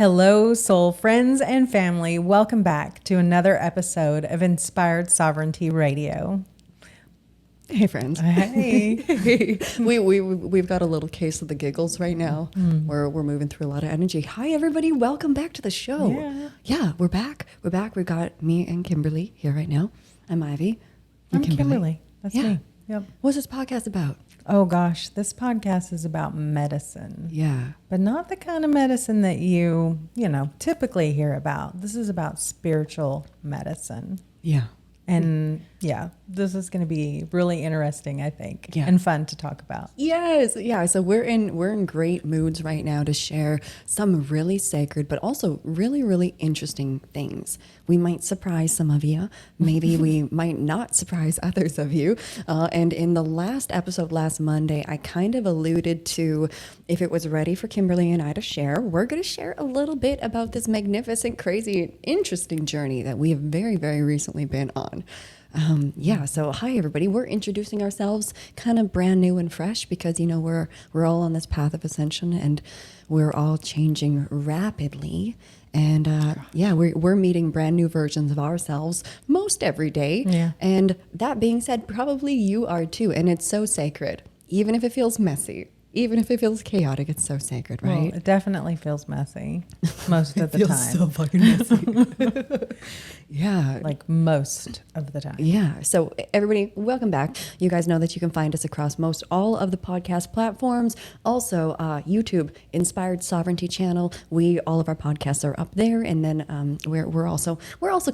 Hello, soul friends and family. Welcome back to another episode of Inspired Sovereignty Radio. Hey, friends. Hey. Hey. We've got a little case of the giggles right now. We're moving through a lot of energy. Hi, everybody. Welcome back to the show. Yeah, we're back. We've got me and Kimberly here right now. I'm Ivy. I'm Kimberly. That's me. Yep. What's this podcast about? Oh, gosh. This podcast is about medicine. Yeah. But not the kind of medicine that you typically hear about. This is about spiritual medicine. Yeah. And this is going to be really interesting, I think, and fun to talk about. Yes. Yeah. So we're in great moods right now to share some really sacred, but also really, really interesting things. We might surprise some of you. Maybe we might not surprise others of you. And in the last episode, last Monday, I kind of alluded to if it was ready for Kimberly and I to share, we're going to share a little bit about this magnificent, crazy, interesting journey that we have very, very recently been on. So hi everybody. We're introducing ourselves kind of brand new and fresh because we're all on this path of ascension and we're all changing rapidly. And we're meeting brand new versions of ourselves most every day. Yeah. And that being said, probably you are too. And it's so sacred, even if it feels messy. Even if it feels chaotic, it's so sacred, right? Well, it definitely feels messy most of the time. It time. feels so fucking messy. Yeah. Like most of the time. Yeah. So everybody, welcome back. You guys know that you can find us across most all of the podcast platforms. Also, YouTube, Inspired Sovereignty channel. All of our podcasts are up there. And then we're also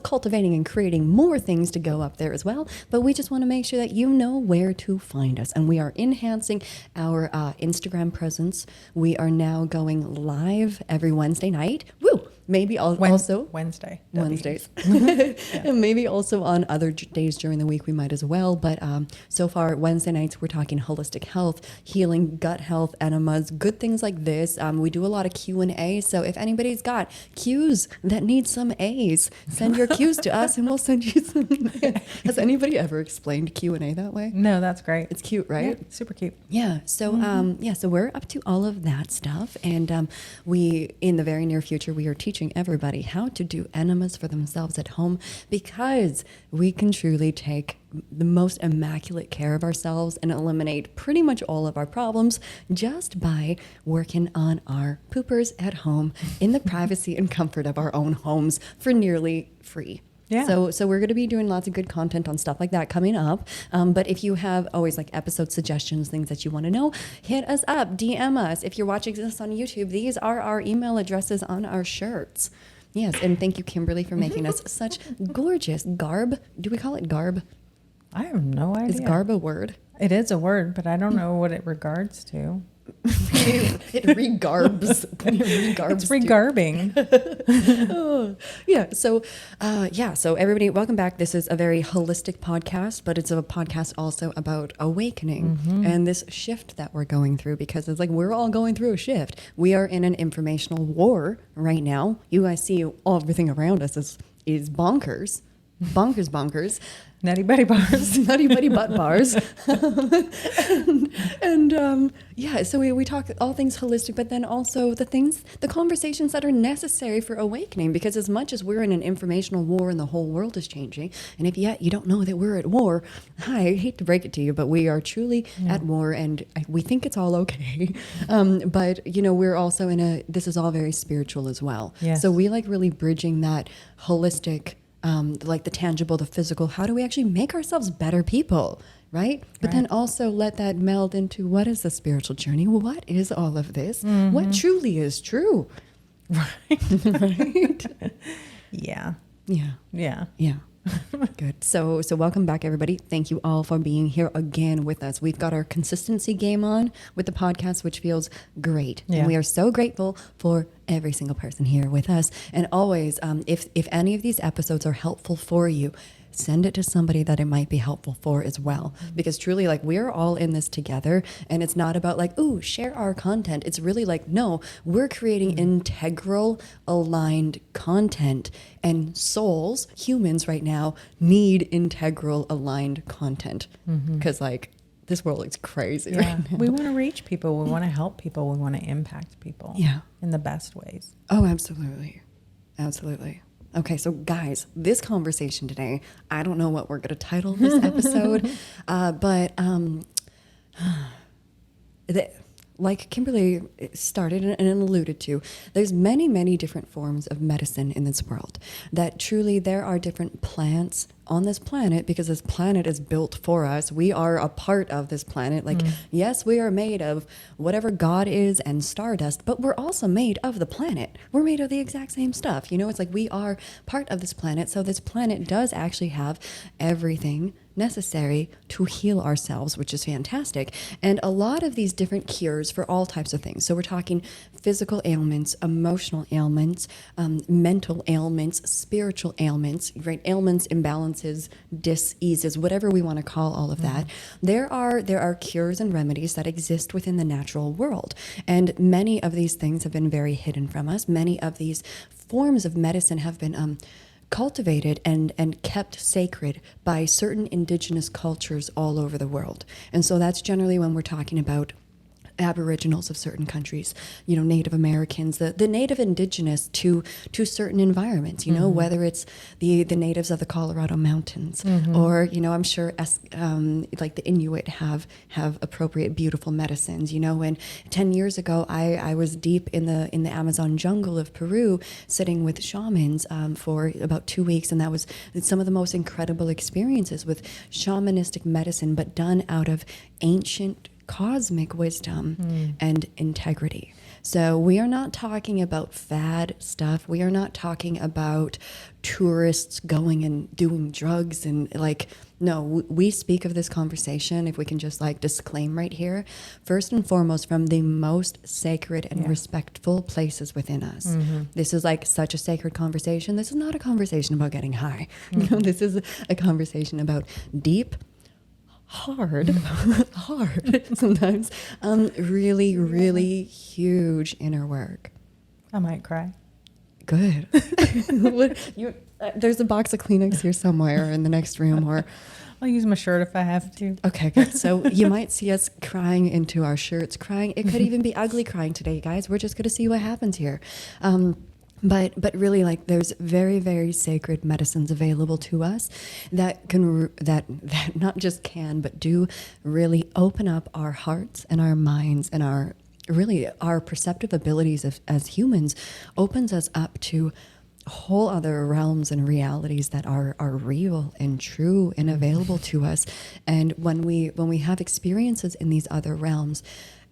cultivating and creating more things to go up there as well. But we just want to make sure that you know where to find us. And we are enhancing our Instagram presence. We are now going live every Wednesday night. Woo! Maybe also Wednesdays. And maybe also on other days during the week we might as well. But so far Wednesday nights we're talking holistic health, healing, gut health, enemas, good things like this. We do a lot of Q&A. So if anybody's got Q's that need some A's, send your Q's to us and we'll send you some. Has anybody ever explained Q&A that way? No, that's great. It's cute, right? Yeah, super cute. Yeah. So so we're up to all of that stuff, and we in the very near future we are teaching everybody how to do enemas for themselves at home because we can truly take the most immaculate care of ourselves and eliminate pretty much all of our problems just by working on our poopers at home in the privacy and comfort of our own homes for nearly free. Yeah. So we're going to be doing lots of good content on stuff like that coming up. But if you have always like episode suggestions, things that you want to know, hit us up, DM us. If you're watching this on YouTube, these are our email addresses on our shirts. Yes. And thank you, Kimberly, for making us such gorgeous garb. Do we call it garb? I have no idea. Is garb a word? It is a word, but I don't know what it regards to. It regarbs. It's regarbing. So everybody, welcome back. This is a very holistic podcast, but it's a podcast also about awakening and this shift that we're going through because it's like we're all going through a shift. We are in an informational war right now. You guys see everything around us is bonkers. Bonkers. Nutty buddy bars. Nutty buddy butt bars. So we talk all things holistic, but then also the conversations that are necessary for awakening, because as much as we're in an informational war and the whole world is changing, and if yet you don't know that we're at war, I hate to break it to you, but we are truly at war and we think it's all okay. But we're also this is all very spiritual as well. Yes. So we like really bridging that holistic, like the tangible, the physical. How do we actually make ourselves better people, right? But then also let that meld into what is the spiritual journey? What is all of this? What truly is true? Right? Yeah. Good. So welcome back, everybody. Thank you all for being here again with us. We've got our consistency game on with the podcast, which feels great. Yeah. And we are so grateful for every single person here with us. And always, if any of these episodes are helpful for you, send it to somebody that it might be helpful for as well. Because truly, like, we're all in this together, and it's not about like, ooh, share our content. It's really like, no, we're creating integral, aligned content, and souls, humans right now, need integral, aligned content. Because like, this world is crazy Yeah. right now. We want to reach people. We want to help people. We want to impact people. Yeah. In the best ways. Oh, absolutely. Absolutely. Okay, so guys, this conversation today, I don't know what we're going to title this episode, but like Kimberly started and alluded to, there's many, many different forms of medicine in this world. That truly there are different plants on this planet because this planet is built for us. We are a part of this planet. Like, yes, we are made of whatever God is and stardust, but we're also made of the planet. We're made of the exact same stuff. You know, it's like we are part of this planet. So this planet does actually have everything necessary to heal ourselves, which is fantastic. And a lot of these different cures for all types of things. So we're talking physical ailments, emotional ailments, mental ailments, spiritual ailments, right? Ailments, imbalances, diseases, whatever we want to call all of that. There are cures and remedies that exist within the natural world. And many of these things have been very hidden from us. Many of these forms of medicine have been cultivated and kept sacred by certain indigenous cultures all over the world. And so that's generally when we're talking about Aboriginals of certain countries, you know, Native Americans, the native indigenous to certain environments, you know, whether it's the natives of the Colorado mountains or, you know, I'm sure like the Inuit have appropriate beautiful medicines, you know. And 10 years ago, I was deep in the Amazon jungle of Peru sitting with shamans for about 2 weeks. And that was some of the most incredible experiences with shamanistic medicine, but done out of ancient cosmic wisdom and integrity. So we are not talking about fad stuff. We are not talking about tourists going and doing drugs and like, no, we speak of this conversation, if we can just like disclaim right here, first and foremost from the most sacred and respectful places within us. This is like such a sacred conversation. This is not a conversation about getting high. You know, this is a conversation about deep, hard sometimes, really, really huge inner work. I might cry. Good. There's a box of Kleenex here somewhere in the next room, or I'll use my shirt if I have to. okay, good. So you might see us crying into our shirts, crying. It could even be ugly crying today, guys. We're just going to see what happens here. But really, like, there's very, very sacred medicines available to us that can that not just can, but do really open up our hearts and our minds and our perceptive abilities as humans, opens us up to whole other realms and realities that are real and true and available to us. And when we have experiences in these other realms,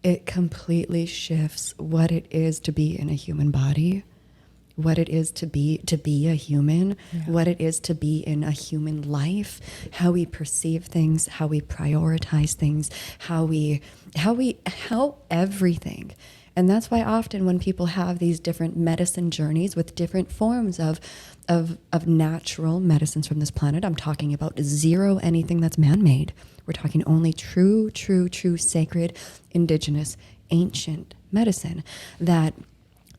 it completely shifts what it is to be in a human body, what it is to be a human, what it is to be in a human life, how we perceive things, how we prioritize things, how everything. And that's why often when people have these different medicine journeys with different forms of natural medicines from this planet, I'm talking about zero anything that's man-made. We're talking only true, sacred, indigenous, ancient medicine, that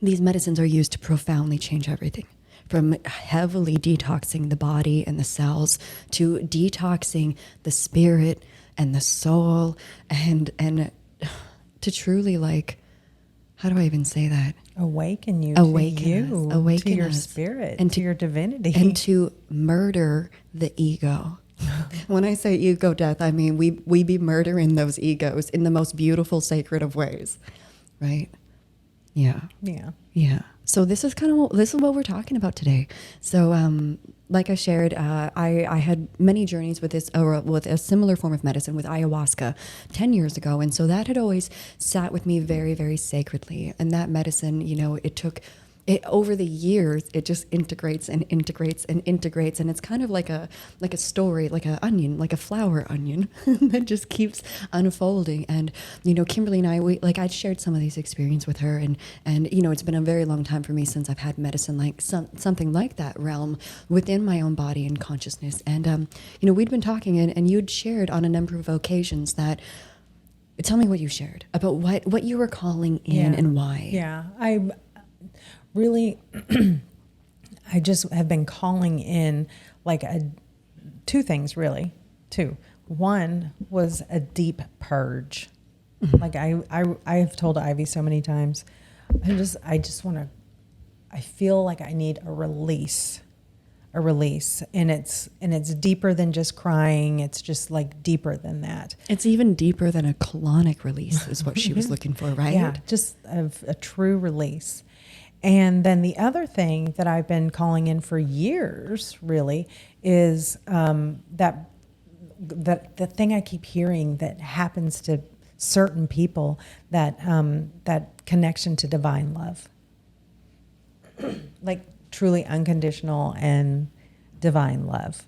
these medicines are used to profoundly change everything, from heavily detoxing the body and the cells to detoxing the spirit and the soul and to truly, like, how do I even say that? Awaken you Awaken to your us. spirit And to your divinity. And to murder the ego. When I say ego death, I mean we be murdering those egos in the most beautiful, sacred of ways, right? Yeah. So this is what we're talking about today. So like I shared, I had many journeys with this, or with a similar form of medicine, with ayahuasca 10 years ago. And so that had always sat with me very, very sacredly. And that medicine, you know, it over the years, it just integrates and integrates and integrates. And it's kind of like a story, like an onion, like a flower onion that just keeps unfolding. And, you know, Kimberly and I'd shared some of these experiences with her. And, you know, it's been a very long time for me since I've had medicine like something like that realm within my own body and consciousness. And, you know, we'd been talking and you'd shared on a number of occasions that, tell me what you shared about what you were calling in and why. Yeah. Really, I just have been calling in like two things, really. Two. one was a deep purge. Like I have told Ivy so many times, I just want to, I feel like I need a release, and it's deeper than just crying. It's just like deeper than that. It's even deeper than a colonic release is what she was looking for, right? Yeah, just a true release. And then the other thing that I've been calling in for years, really, is that the thing I keep hearing that happens to certain people, that connection to divine love, like truly unconditional and divine love.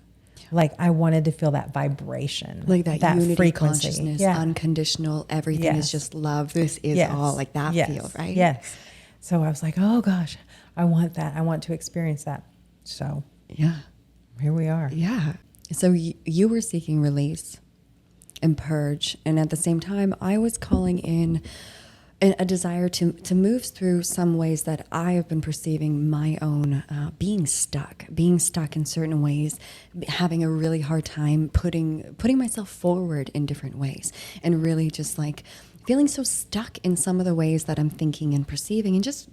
Like I wanted to feel that vibration, like that unity, frequency, consciousness, unconditional. Everything is just love. This is all like that feel, right? Yes. So I was like, oh gosh, I want that. I want to experience that. So yeah, here we are. Yeah. So you were seeking release and purge, and at the same time, I was calling in a desire to move through some ways that I have been perceiving my own being stuck in certain ways, having a really hard time putting myself forward in different ways, and really just like feeling so stuck in some of the ways that I'm thinking and perceiving, and just,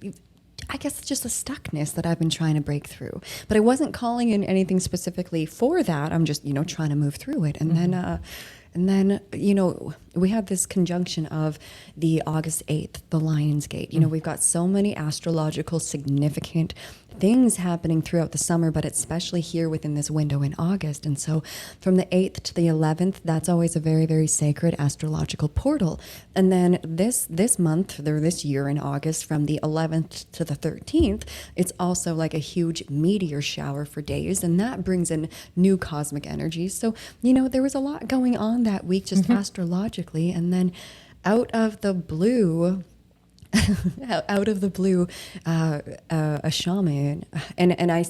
I guess, just a stuckness that I've been trying to break through. But I wasn't calling in anything specifically for that. I'm just, trying to move through it. And then, we have this conjunction of the August 8th, the Lion's Gate. We've got so many astrological significant things happening throughout the summer, but especially here within this window in August. And so from the 8th to the 11th, that's always a very, very sacred astrological portal. And then this month, or this year in August, from the 11th to the 13th, it's also like a huge meteor shower for days. And that brings in new cosmic energies. So, there was a lot going on that week, just astrologically. And then out of the blue, a shaman, and I,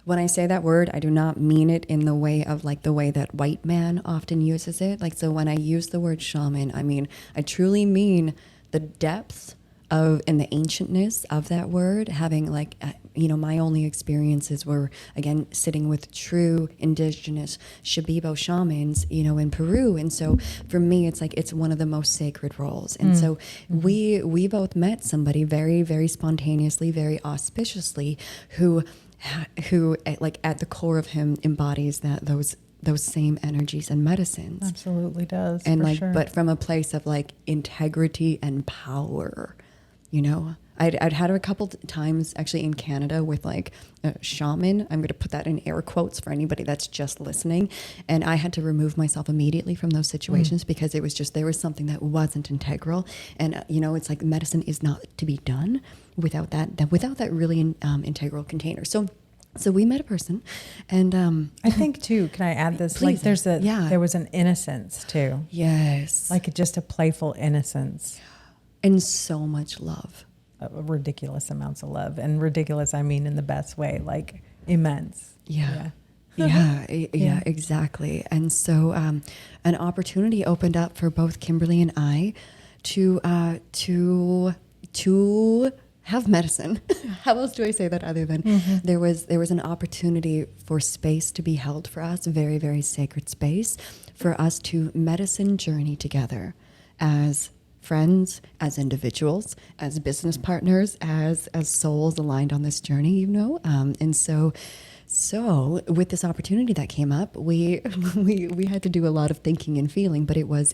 when I say that word, I do not mean it in the way of like the way that white man often uses it. Like, so when I use the word shaman, I truly mean the depths of and the ancientness of that word, having like, my only experiences were, again, sitting with true indigenous Shipibo shamans, in Peru. And so for me, it's like, it's one of the most sacred roles. And so we both met somebody very, very spontaneously, very auspiciously, who like at the core of him embodies those same energies and medicines. Absolutely does. And for like, sure. but from a place of like integrity and power, I'd had it a couple times actually in Canada with like a shaman. I'm going to put that in air quotes for anybody that's just listening. And I had to remove myself immediately from those situations because it was just, there was something that wasn't integral. And, it's like medicine is not to be done without that really integral container. So we met a person, and I think too, can I add this? Please. Like there was an innocence too. Yes. Like just a playful innocence. And so much love. Ridiculous amounts of love. And ridiculous, I mean in the best way, like immense. Yeah, exactly. And so an opportunity opened up for both Kimberly and I to have medicine. How else do I say that other than there was an opportunity for space to be held for us, very, very sacred space, for us to medicine journey together as friends, as individuals, as business partners, as souls aligned on this journey, and so with this opportunity that came up, we had to do a lot of thinking and feeling, but it was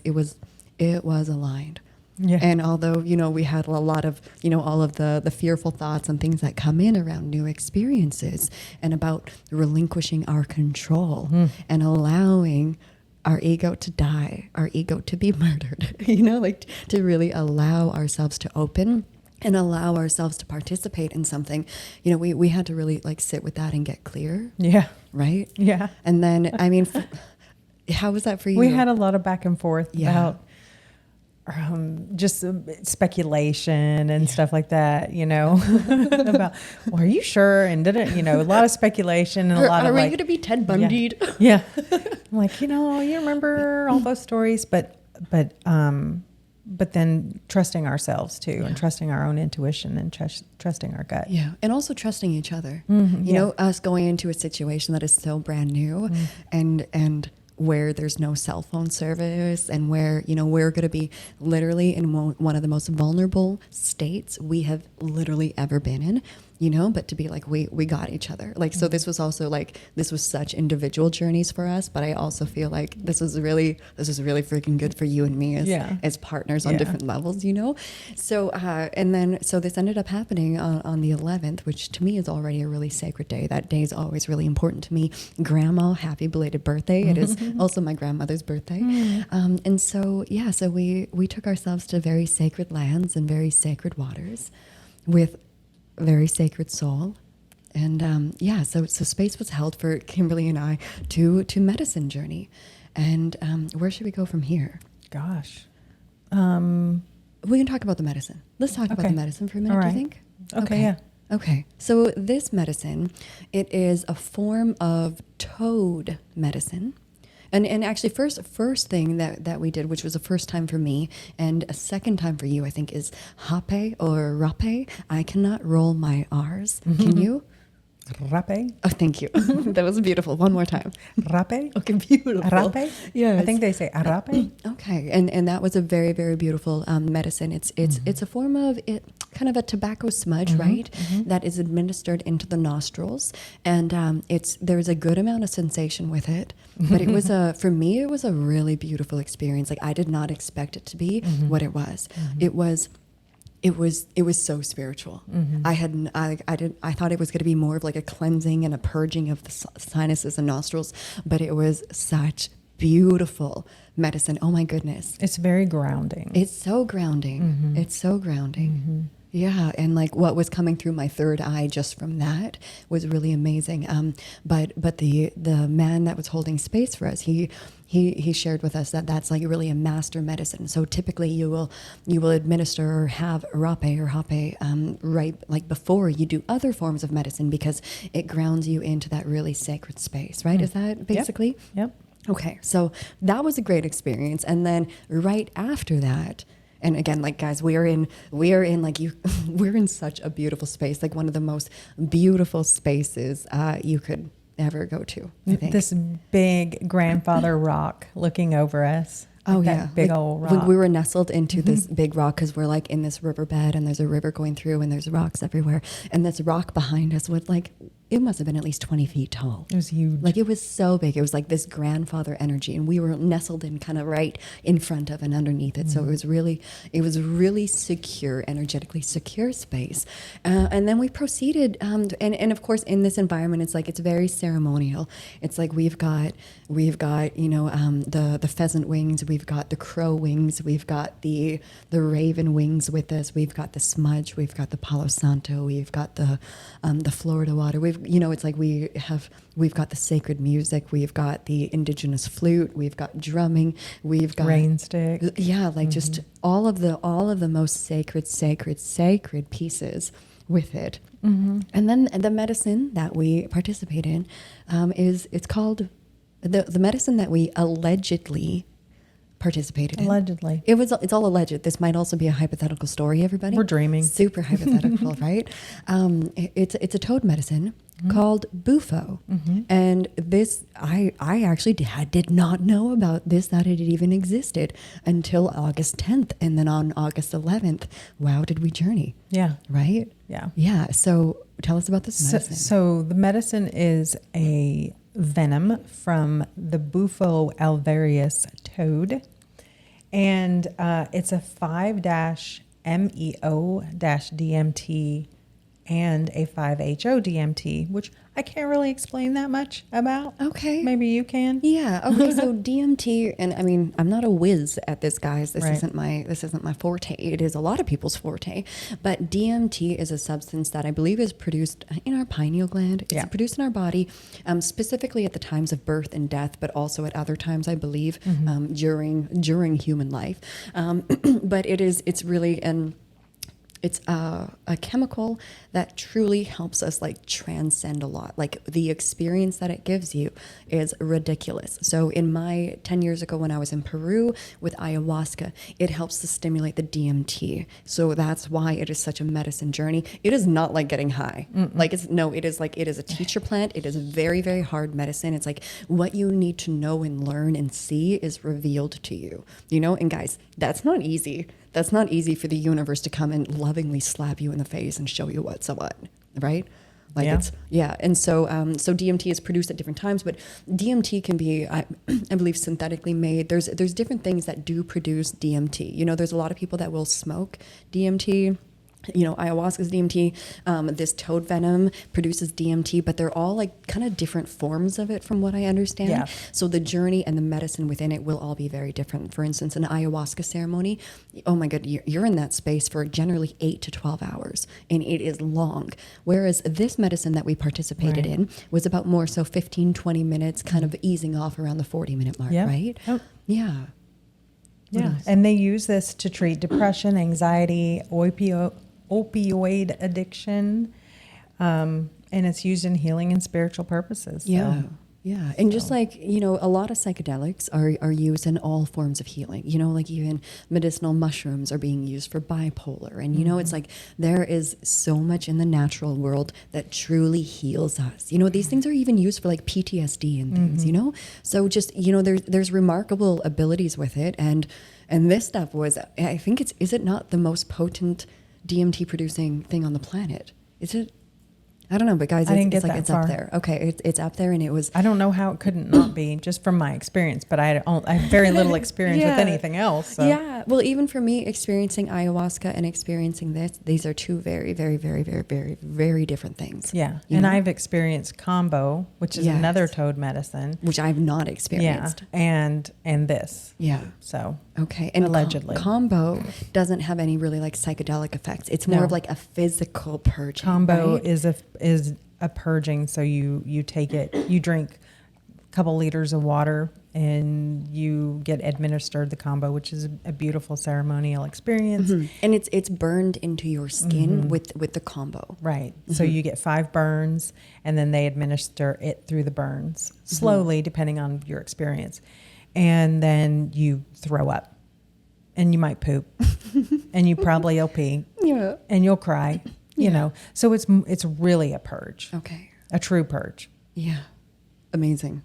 aligned. Yeah. And although, we had a lot of, all of the fearful thoughts and things that come in around new experiences and about relinquishing our control and allowing our ego to die, our ego to be murdered, like to really allow ourselves to open and allow ourselves to participate in something, we had to really like sit with that and get clear. Yeah. Right? Yeah. And then, how was that for you? We had a lot of back and forth about just speculation and stuff like that, about, well, are you sure? And didn't, a lot of speculation and a lot of are we like, going to be Ted Bundy'd? Yeah. I'm like, you remember all those stories, but then trusting ourselves too, and trusting our own intuition and trusting our gut. Yeah. And also trusting each other, us going into a situation that is so brand new and where there's no cell phone service, and where, you know, we're going to be literally in one of the most vulnerable states we have literally ever been in, you know, but to be like, we got each other. Like, so this was also like, this was such individual journeys for us, but I also feel like this is really freaking good for you and me as partners on different levels, you know? So, and then, so this ended up happening on the 11th, which to me is already a really sacred day. That day is always really important to me. Grandma, happy belated birthday. It is also my grandmother's birthday. And so, yeah, so we took ourselves to very sacred lands and very sacred waters with very sacred soul. And so space was held for Kimberly and I to medicine journey. And where should we go from here? Gosh. We can talk about the medicine. Let's talk about the medicine for a minute, do you think? Okay, yeah. Okay, so this medicine, it is a form of toad medicine. And actually, first thing that we did, which was a first time for me and a second time for you, I think, is hape or rape. I cannot roll my R's. Can you? Rape. Oh, thank you. That was beautiful. One more time. Rape. Okay, beautiful. Arape? Yeah, I think they say arape. Okay, and that was a very, very beautiful medicine. It's a form of kind of a tobacco smudge, right? That is administered into the nostrils, and there's a good amount of sensation with it. But it was for me, it was a really beautiful experience. Like, I did not expect it to be what it was. It was so spiritual. I thought it was going to be more of like a cleansing and a purging of the sinuses and nostrils, but it was such beautiful medicine. Oh my goodness. It's very grounding. It's so grounding. It's so grounding. Yeah, and like what was coming through my third eye just from that was really amazing. But the man that was holding space for us, he shared with us that that's like really a master medicine. So typically you will administer or have rape or hape right like before you do other forms of medicine, because it grounds you into that really sacred space, right? Is that basically? Yep. Okay, so that was a great experience, and then right after that. And again, like guys, we're in we're in such a beautiful space, like one of the most beautiful spaces you could ever go to, I think. This big grandfather rock looking over us. Oh, that yeah. big Like, old rock. we were nestled into this big rock because we're like in this riverbed, and there's a river going through, and there's rocks everywhere. And this rock behind us was like, it must have been at least 20 feet tall. It was huge. Like, it was so big. It was like this grandfather energy, and we were nestled in kind of right in front of and underneath it. So it was really secure, energetically secure space. And then we proceeded, and of course in this environment, it's very ceremonial. It's like we've got the pheasant wings, we've got the crow wings, we've got the raven wings with us, we've got the smudge, we've got the Palo Santo, we've got the Florida water. It's like we've got the sacred music, we've got the indigenous flute, we've got drumming, we've got rain stick. Yeah, like just all of the most sacred pieces with it. And then the medicine that we participate in it's called the medicine that we allegedly participated in. Allegedly. It's all alleged. This might also be a hypothetical story, everybody. We're dreaming. Super hypothetical, right? It's a toad medicine called Bufo. And this, I actually did not know about this, that it even existed until August 10th. And then on August 11th, wow, did we journey. Yeah. Right? Yeah. Yeah. So tell us about this medicine. So the medicine is a venom from the Bufo alvarius toad. And it's a 5-MeO-DMT and a 5-HO-DMT, which I can't really explain that much about. Okay. Maybe you can. Yeah. Okay. So DMT, and I mean, I'm not a whiz at this, guys. This Right. isn't my forte. It is a lot of people's forte, but DMT is a substance that I believe is produced in our pineal gland. It's produced in our body, specifically at the times of birth and death, but also at other times, I believe, during human life. But it's really It's a chemical that truly helps us like transcend a lot. Like the experience that it gives you is ridiculous. So in my 10 years ago when I was in Peru with ayahuasca, it helps to stimulate the DMT. So that's why it is such a medicine journey. It is not like getting high. Like it is a teacher plant. It is a very, very hard medicine. It's like what you need to know and learn and see is revealed to you, you know? And guys, that's not easy. That's not easy for the universe to come and lovingly slap you in the face and show you what's what, right? Like and so DMT is produced at different times, but DMT can be, I believe, synthetically made. There's different things that do produce DMT. You know, there's a lot of people that will smoke DMT. You know, ayahuasca's DMT, this toad venom produces DMT, but they're all like kind of different forms of it from what I understand. Yeah. So the journey and the medicine within it will all be very different. For instance, an ayahuasca ceremony, oh my God, you're in that space for generally 8 to 12 hours and it is long. Whereas this medicine that we participated in was about more so 15, 20 minutes, kind of easing off around the 40-minute mark, right? Oh. Yeah. Yeah. And they use this to treat depression, anxiety, opioid addiction, and it's used in healing and spiritual purposes. Yeah. Yeah. And just like, you know, a lot of psychedelics are used in all forms of healing. You know, like even medicinal mushrooms are being used for bipolar. And, you know, it's like there is so much in the natural world that truly heals us. You know, these things are even used for like PTSD and things, you know? So just, you know, there's remarkable abilities with it. And this stuff was, I think is it not the most potent DMT producing thing on the planet? Is it? I don't know, but guys, it's like it's up there. Okay, it's up there, and it was. I don't know how it couldn't not be, just from my experience. But I have very little experience with anything else. So. Yeah, well, even for me, experiencing ayahuasca and experiencing these are two very, very, very, very, very, very different things. Yeah, and I've experienced combo, which is another toad medicine, which I've not experienced. Yeah, and this. Yeah. So. Okay, and allegedly, combo doesn't have any really like psychedelic effects. It's more of like a physical purging. Combo right? is a purging. So you take it, you drink a couple liters of water, and you get administered the combo, which is a beautiful ceremonial experience. And it's burned into your skin with the combo. Right. So you get 5 burns, and then they administer it through the burns slowly, depending on your experience. And then you throw up, and you might poop, and you probably will pee, and you'll cry, you know. So it's really a purge. Okay. A true purge. Yeah. Amazing.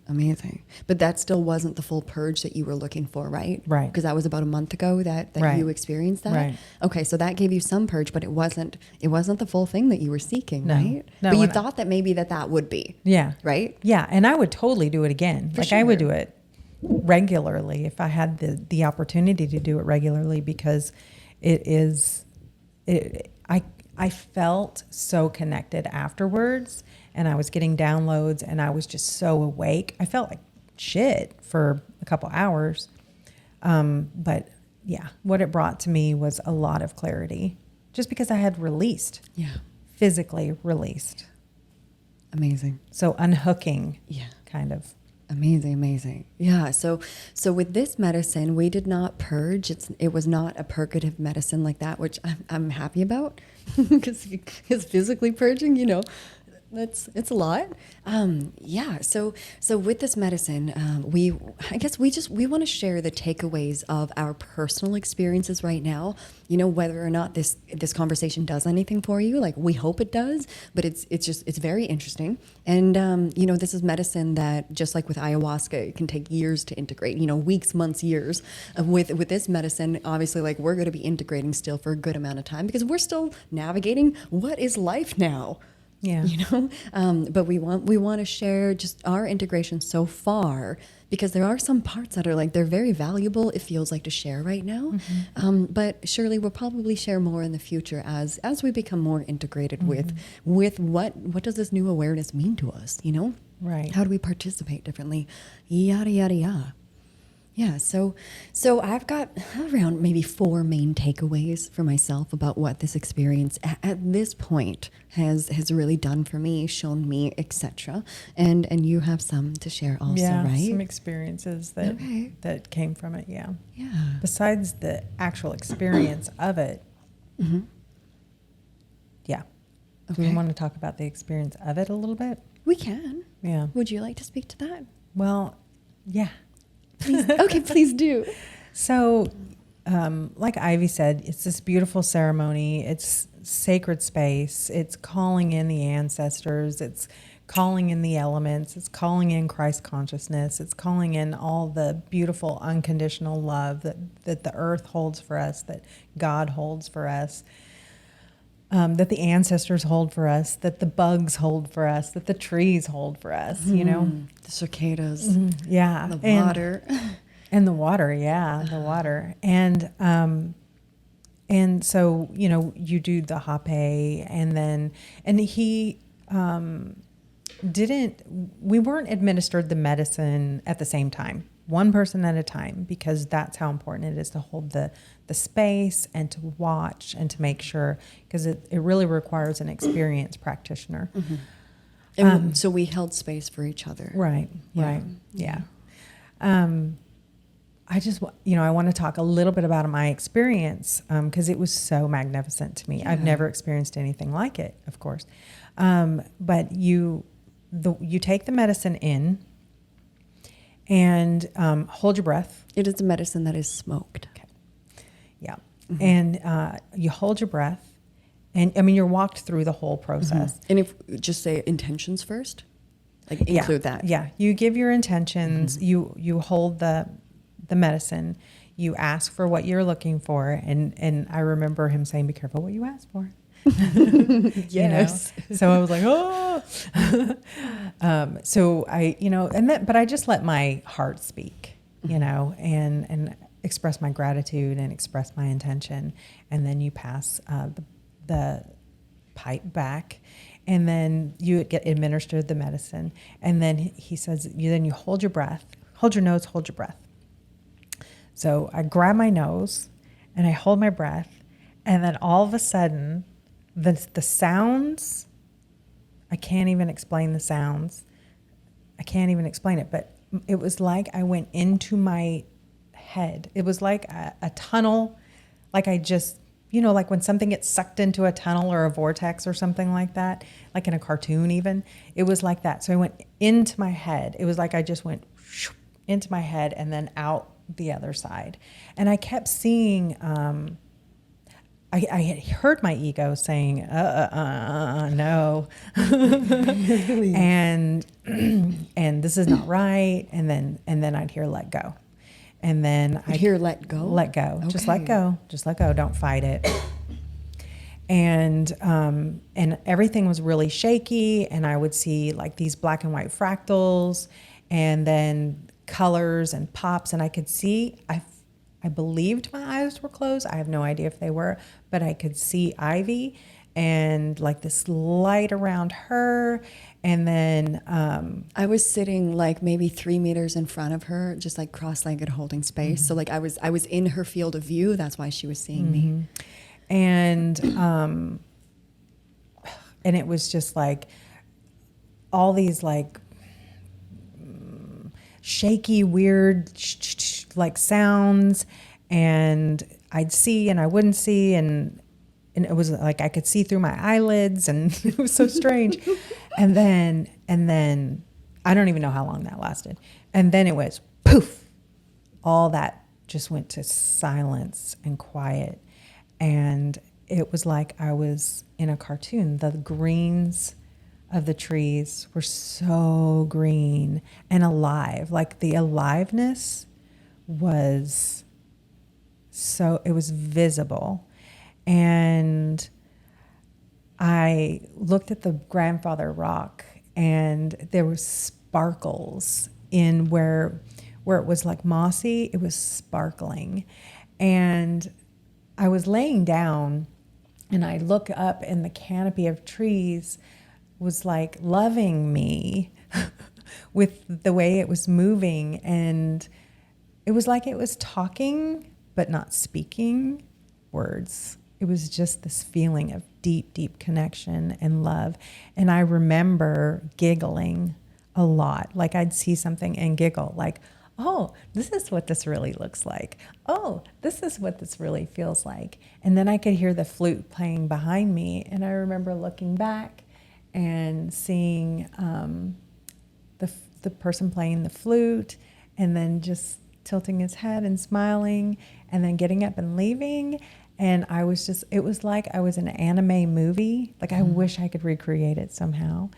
Amazing. But that still wasn't the full purge that you were looking for, right? Right. Because that was about a month ago that you experienced that. Right. Okay, so that gave you some purge, but it wasn't the full thing that you were seeking, right? No, but you thought that maybe that would be. Yeah. Right? Yeah, and I would totally do it again. For I would sure. do it regularly if I had the opportunity to do it regularly, because I felt so connected afterwards, and I was getting downloads, and I was just so awake. I felt like shit for a couple hours. But yeah, what it brought to me was a lot of clarity, just because I had released, physically released. Amazing. So unhooking, kind of. Amazing. Yeah. So with this medicine, we did not purge. It was not a purgative medicine like that, which I'm happy about, because physically purging, you know, it's a lot. So with this medicine, we want to share the takeaways of our personal experiences right now. You know, whether or not this conversation does anything for you, like we hope it does, but it's very interesting. And you know, this is medicine that, just like with ayahuasca, it can take years to integrate. You know, weeks, months, years. With this medicine, obviously, like we're going to be integrating still for a good amount of time, because we're still navigating what is life now. Yeah. You know, but we want to share just our integration so far, because there are some parts that are like, they're very valuable. It feels like to share right now. But surely we'll probably share more in the future as we become more integrated with what does this new awareness mean to us, you know? Right. How do we participate differently? Yada, yada, yada. Yeah, so I've got around maybe 4 main takeaways for myself about what this experience at this point has really done for me, shown me, etc. And you have some to share also, right? Some experiences that came from it. Yeah. Yeah. Besides the actual experience of it, Yeah. Do we want to talk about the experience of it a little bit? We can. Yeah. Would you like to speak to that? Well, yeah. Please. Okay, please do. So, like Ivy said, it's this beautiful ceremony. It's sacred space. It's calling in the ancestors. It's calling in the elements. It's calling in Christ consciousness. It's calling in all the beautiful unconditional love that the earth holds for us, that God holds for us, that the ancestors hold for us, that the bugs hold for us, that the trees hold for us, you know? The cicadas. Yeah. The water. And the water, yeah, the water. And so, you know, you do the hape, and he we weren't administered the medicine at the same time, one person at a time, because that's how important it is to hold the space and to watch and to make sure, because it really requires an experienced practitioner. And so we held space for each other. Right, right, yeah. I just, you know, I want to talk a little bit about my experience because it was so magnificent to me. Yeah. I've never experienced anything like it, of course. But you take the medicine in and hold your breath. It is a medicine that is smoked. Okay. Yeah. And you hold your breath. And I mean, you're walked through the whole process. And if just say intentions first, like include that. Yeah. You give your intentions. You hold the medicine, you ask for what you're looking for, and I remember him saying, "Be careful what you ask for." Yes. You know? So I was like, "Oh." So I, you know, but I just let my heart speak, you know, and express my gratitude and express my intention, and then you pass the pipe back. And then you get administered the medicine, and then he says, you hold your breath, hold your nose, hold your breath. So I grab my nose and I hold my breath, and then all of a sudden the sounds, I can't even explain the sounds. I can't even explain it, but it was like I went into my head. It was like a tunnel, like I just, you know, like when something gets sucked into a tunnel or a vortex or something like that, like in a cartoon even. It was like that. So I went into my head. It was like I just went into my head and then out the other side. And I kept seeing, I had heard my ego saying, no. and this is not right. And then I'd hear let go. And then I'd hear let go? Let go. Okay. Just let go. Just let go. Don't fight it. And everything was really shaky, and I would see like these black and white fractals, and then colors and pops, and I could see, I believed my eyes were closed. I have no idea if they were, but I could see Ivy and like this light around her. And then I was sitting like maybe 3 meters in front of her, just like cross-legged holding space. So like I was in her field of view. That's why she was seeing me. And it was just like all these like shaky, weird like sounds, and I'd see and I wouldn't see, and it was like I could see through my eyelids, and it was so strange. and then I don't even know how long that lasted. And then it was poof, all that just went to silence and quiet, and it was like I was in a cartoon. The greens of the trees were so green and alive. Like the aliveness was so, it was visible. And I looked at the grandfather rock, and there were sparkles in where it was like mossy, it was sparkling. And I was laying down, and I look up, and the canopy of trees was like loving me with the way it was moving. And it was like it was talking, but not speaking words. It was just this feeling of deep, deep connection and love. And I remember giggling a lot. Like I'd see something and giggle like, oh, this is what this really looks like. Oh, this is what this really feels like. And then I could hear the flute playing behind me. And I remember looking back and seeing the person playing the flute, and then just tilting his head and smiling, and then getting up and leaving. And I was just, it was like I was in an anime movie. Like, I wish I could recreate it somehow.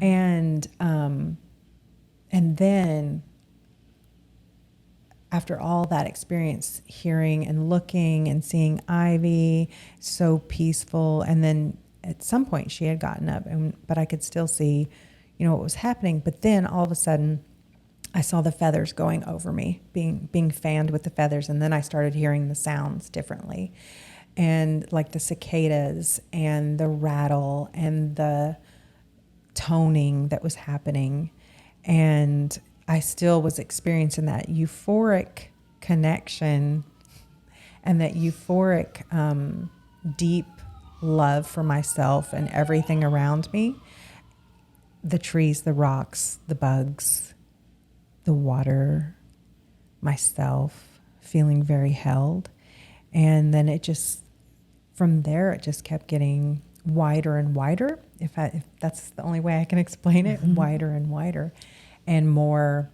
And then after all that experience, hearing and looking and seeing Ivy, so peaceful. And then at some point she had gotten up, but I could still see, what was happening. But then all of a sudden I saw the feathers going over me, being fanned with the feathers. And then I started hearing the sounds differently, and like the cicadas and the rattle and the toning that was happening. And I still was experiencing that euphoric connection and that euphoric, deep love for myself and everything around me. The trees, the rocks, the bugs, the water, myself, feeling very held. And then from there, it just kept getting wider and wider. If that's the only way I can explain it, wider and wider, and more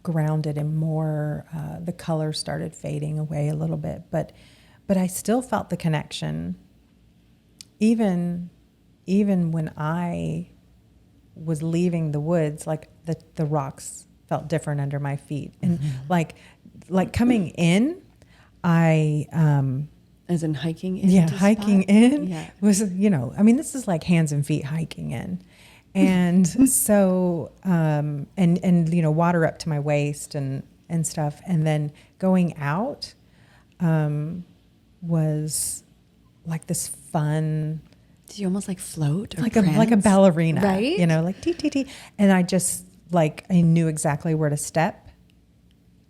grounded, and more, the color started fading away a little bit, but I still felt the connection, even when I was leaving the woods. Like the rocks felt different under my feet, and like coming in, as in hiking in. Yeah, hiking spot? in Yeah. was, this is like hands and feet hiking in. And so, and water up to my waist and stuff. And then going out was like this fun. Did you almost like float or like prance? a ballerina, right? Like tee, tee, tee. And I just, like, I knew exactly where to step.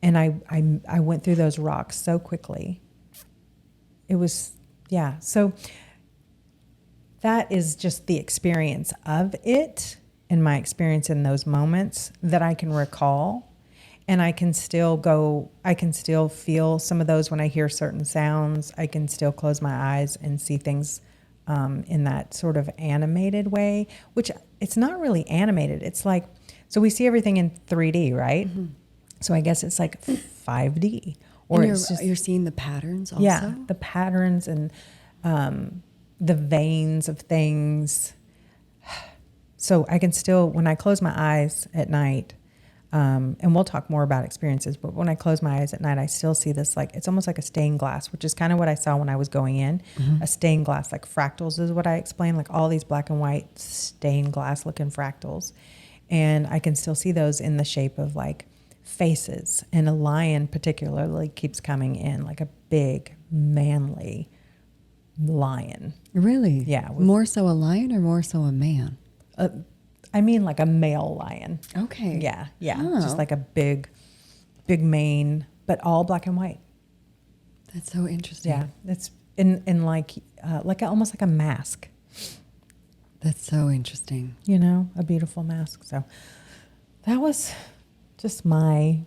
And I went through those rocks so quickly. It was, yeah. So that is just the experience of it, and my experience in those moments that I can recall. And I can still feel some of those when I hear certain sounds. I can still close my eyes and see things in that sort of animated way, which it's not really animated. It's like, so we see everything in 3D, right? Mm-hmm. So I guess it's like 5D. Or and it's you're seeing the patterns also? Yeah, the patterns and the veins of things. So I can still, when I close my eyes at night, and we'll talk more about experiences, but when I close my eyes at night, I still see this, like, it's almost like a stained glass, which is kind of what I saw when I was going in. Mm-hmm. A stained glass, like fractals is what I explained, like all these black and white stained glass looking fractals. And I can still see those in the shape of like faces, and a lion particularly keeps coming in, like a big manly lion. Really? Yeah. More so a lion or more so a man? I mean like a male lion. Okay. Yeah. Oh. Just like a big mane, but all black and white. That's so interesting. Yeah. It's in like almost like a mask. That's so interesting. A beautiful mask. So that was just my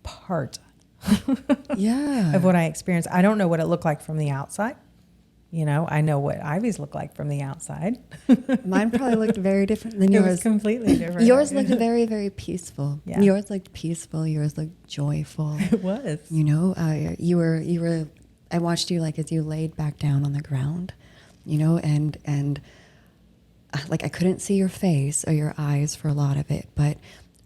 part of what I experienced. I don't know what it looked like from the outside. I know what Ivy's look like from the outside. Mine probably looked very different than yours. It was completely different. Yours looked very, very peaceful. Yeah. Yours looked peaceful. Yours looked joyful. It was. You were. I watched you, like, as you laid back down on the ground, and like, I couldn't see your face or your eyes for a lot of it, but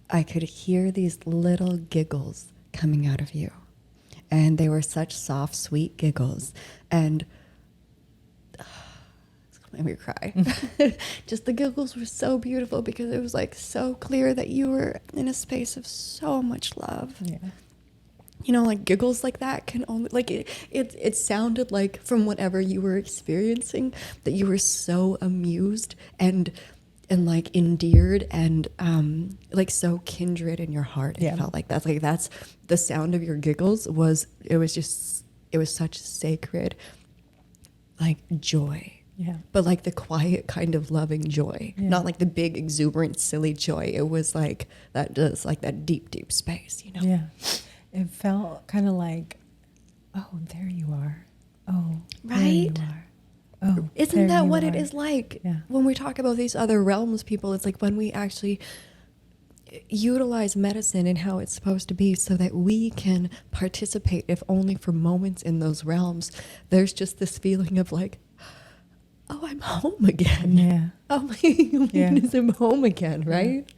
I could hear these little giggles coming out of you, and they were such soft, sweet giggles, and it's gonna make me cry. Just the giggles were so beautiful because it was like so clear that you were in a space of so much love. Yeah. Like giggles like that can only, like, it sounded like, from whatever you were experiencing, that you were so amused and like endeared and like so kindred in your heart. It felt like that's the sound of your giggles it was such sacred, like, joy Yeah. But like the quiet kind of loving joy, Yeah. not like the big exuberant silly joy. It was like that, just like that deep space, you know. Yeah. It felt kind of like, oh, there you are. Oh, there you Right? are. Oh, Isn't there that you what it are. is like? Yeah. When we talk about these other realms, people, it's like when we actually utilize medicine and how it's supposed to be so that we can participate, if only for moments, in those realms. There's just this feeling of like, oh, I'm home again. Yeah. Oh, my humanism, I'm home again, Yeah. right?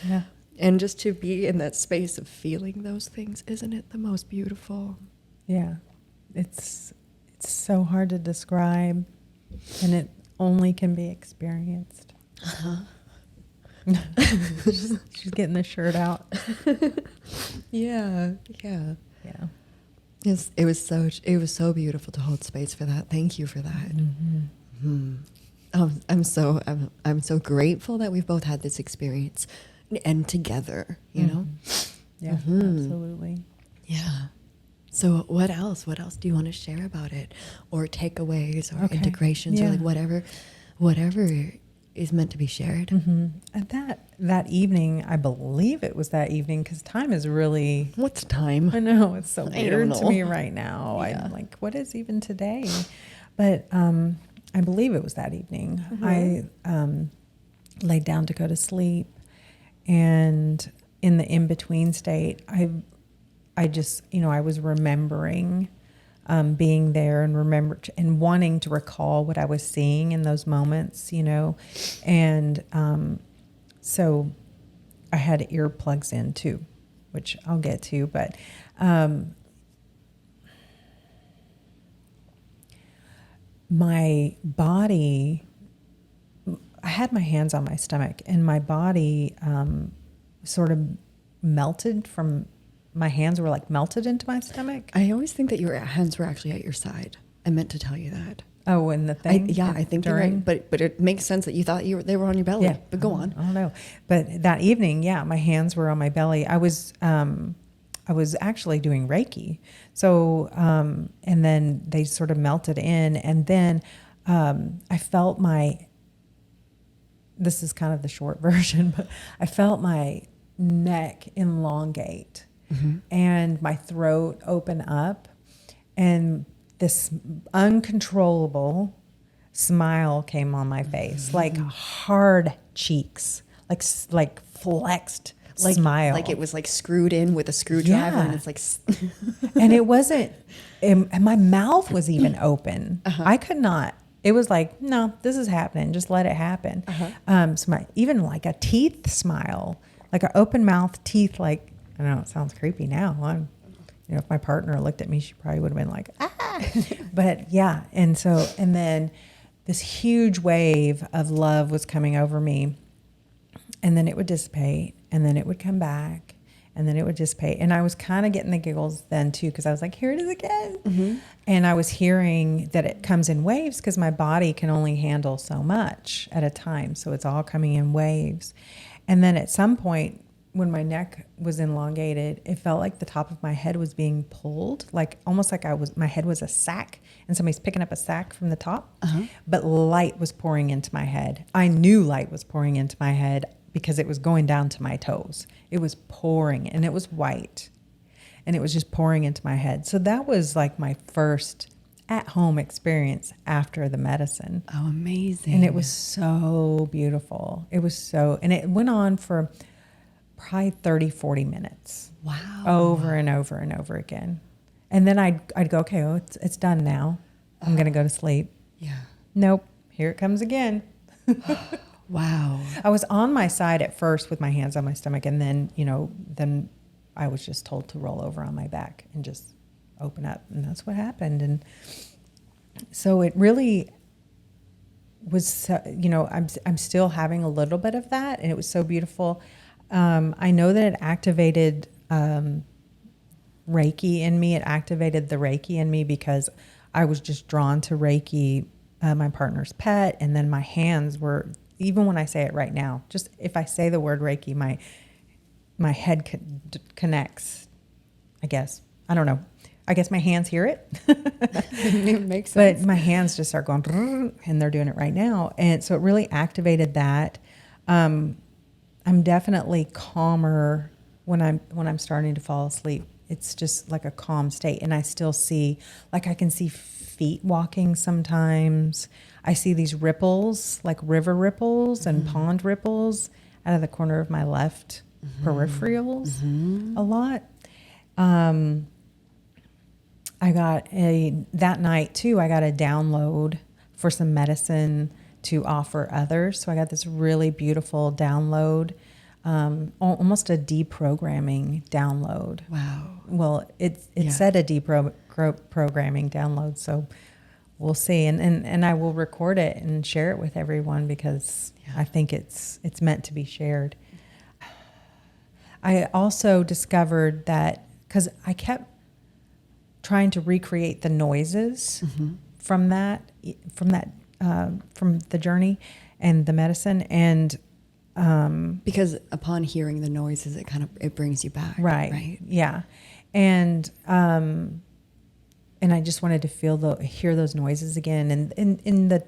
Yeah. And just to be in that space of feeling those things, isn't it the most beautiful? Yeah. It's so hard to describe, and it only can be experienced. She's getting the shirt out. Yeah. Yeah. Yes, it was so beautiful to hold space for that. Thank you for that. Mm-hmm. I'm so grateful that we've both had this experience and together, you know? Yeah, Mhm. absolutely. Yeah. So what else? What else do you want to share about it? Or takeaways or Okay. integrations or Yeah. like whatever is meant to be shared? Mm-hmm. And that evening, I believe it was that evening, because time is really, What's time? I know, it's so I don't weird to know. me right now. Yeah. I'm like, what is even today? But I believe it was that evening. I laid down to go to sleep, and in the in-between state, I just, I was remembering being there and and wanting to recall what I was seeing in those moments, and so I had earplugs in too, which I'll get to, but my body, I had my hands on my stomach, and my body sort of melted from, my hands were like melted into my stomach. I always think that your hands were actually at your side. I meant to tell you that. Oh, and the thing? I think you're right. But it makes sense that you thought they were on your belly. Yeah. But go on. I don't know. But that evening, yeah, my hands were on my belly. I was actually doing Reiki. So, and then they sort of melted in, and then I felt this is kind of the short version, but I felt my neck elongate and my throat open up, and this uncontrollable smile came on my face, like hard cheeks, like flexed smile. Like it was like screwed in with a screwdriver, Yeah. and it's like, And it wasn't, and my mouth was even open. I could not. It was like, no, this is happening. Just let it happen. So even like a teeth smile, like an open mouth teeth, like, I don't know, it sounds creepy now. If my partner looked at me, she probably would have been like, ah. But yeah. And then this huge wave of love was coming over me, and then it would dissipate, and then it would come back, and then it would dissipate. And I was kind of getting the giggles then too, because I was like, here it is again. And I was hearing that it comes in waves, because my body can only handle so much at a time. So it's all coming in waves. And then at some point, when my neck was elongated, it felt like the top of my head was being pulled, like almost like my head was a sack, and somebody's picking up a sack from the top. But light was pouring into my head. I knew light was pouring into my head because it was going down to my toes. It was pouring, and it was white, and it was just pouring into my head. So that was like my first at-home experience after the medicine. oh, amazing. And it was so beautiful. And it went on for probably 30, 40 minutes. Wow. Over and over and over again. And then I'd go, okay, it's done now. I'm going to go to sleep. Yeah. Nope. Here it comes again. Wow. I was on my side at first with my hands on my stomach. And then, then I was just told to roll over on my back and just open up. And that's what happened. And so it really was, I'm still having a little bit of that. And it was so beautiful. I know that it activated Reiki in me. It activated the Reiki in me because I was just drawn to Reiki, my partner's pet. And then my hands were, even when I say it right now, just if I say the word Reiki, my head connects, I guess. I don't know. I guess my hands hear it. It makes sense. But my hands just start going, and they're doing it right now. And so it really activated that. I'm definitely calmer when I'm starting to fall asleep. It's just like a calm state. And I still see, like I can see feet walking sometimes. I see these ripples, like river ripples and pond ripples out of the corner of my left peripherals a lot. That night too, I got a download for some medicine to offer others. So I got this really beautiful download, almost a deprogramming download. Wow. Well, it said a deprogramming download, so we'll see. And I will record it and share it with everyone because I think it's meant to be shared. I also discovered that because I kept trying to recreate the noises from the journey and the medicine, and because upon hearing the noises, it brings you back. right, yeah, and I just wanted to hear those noises again, and in the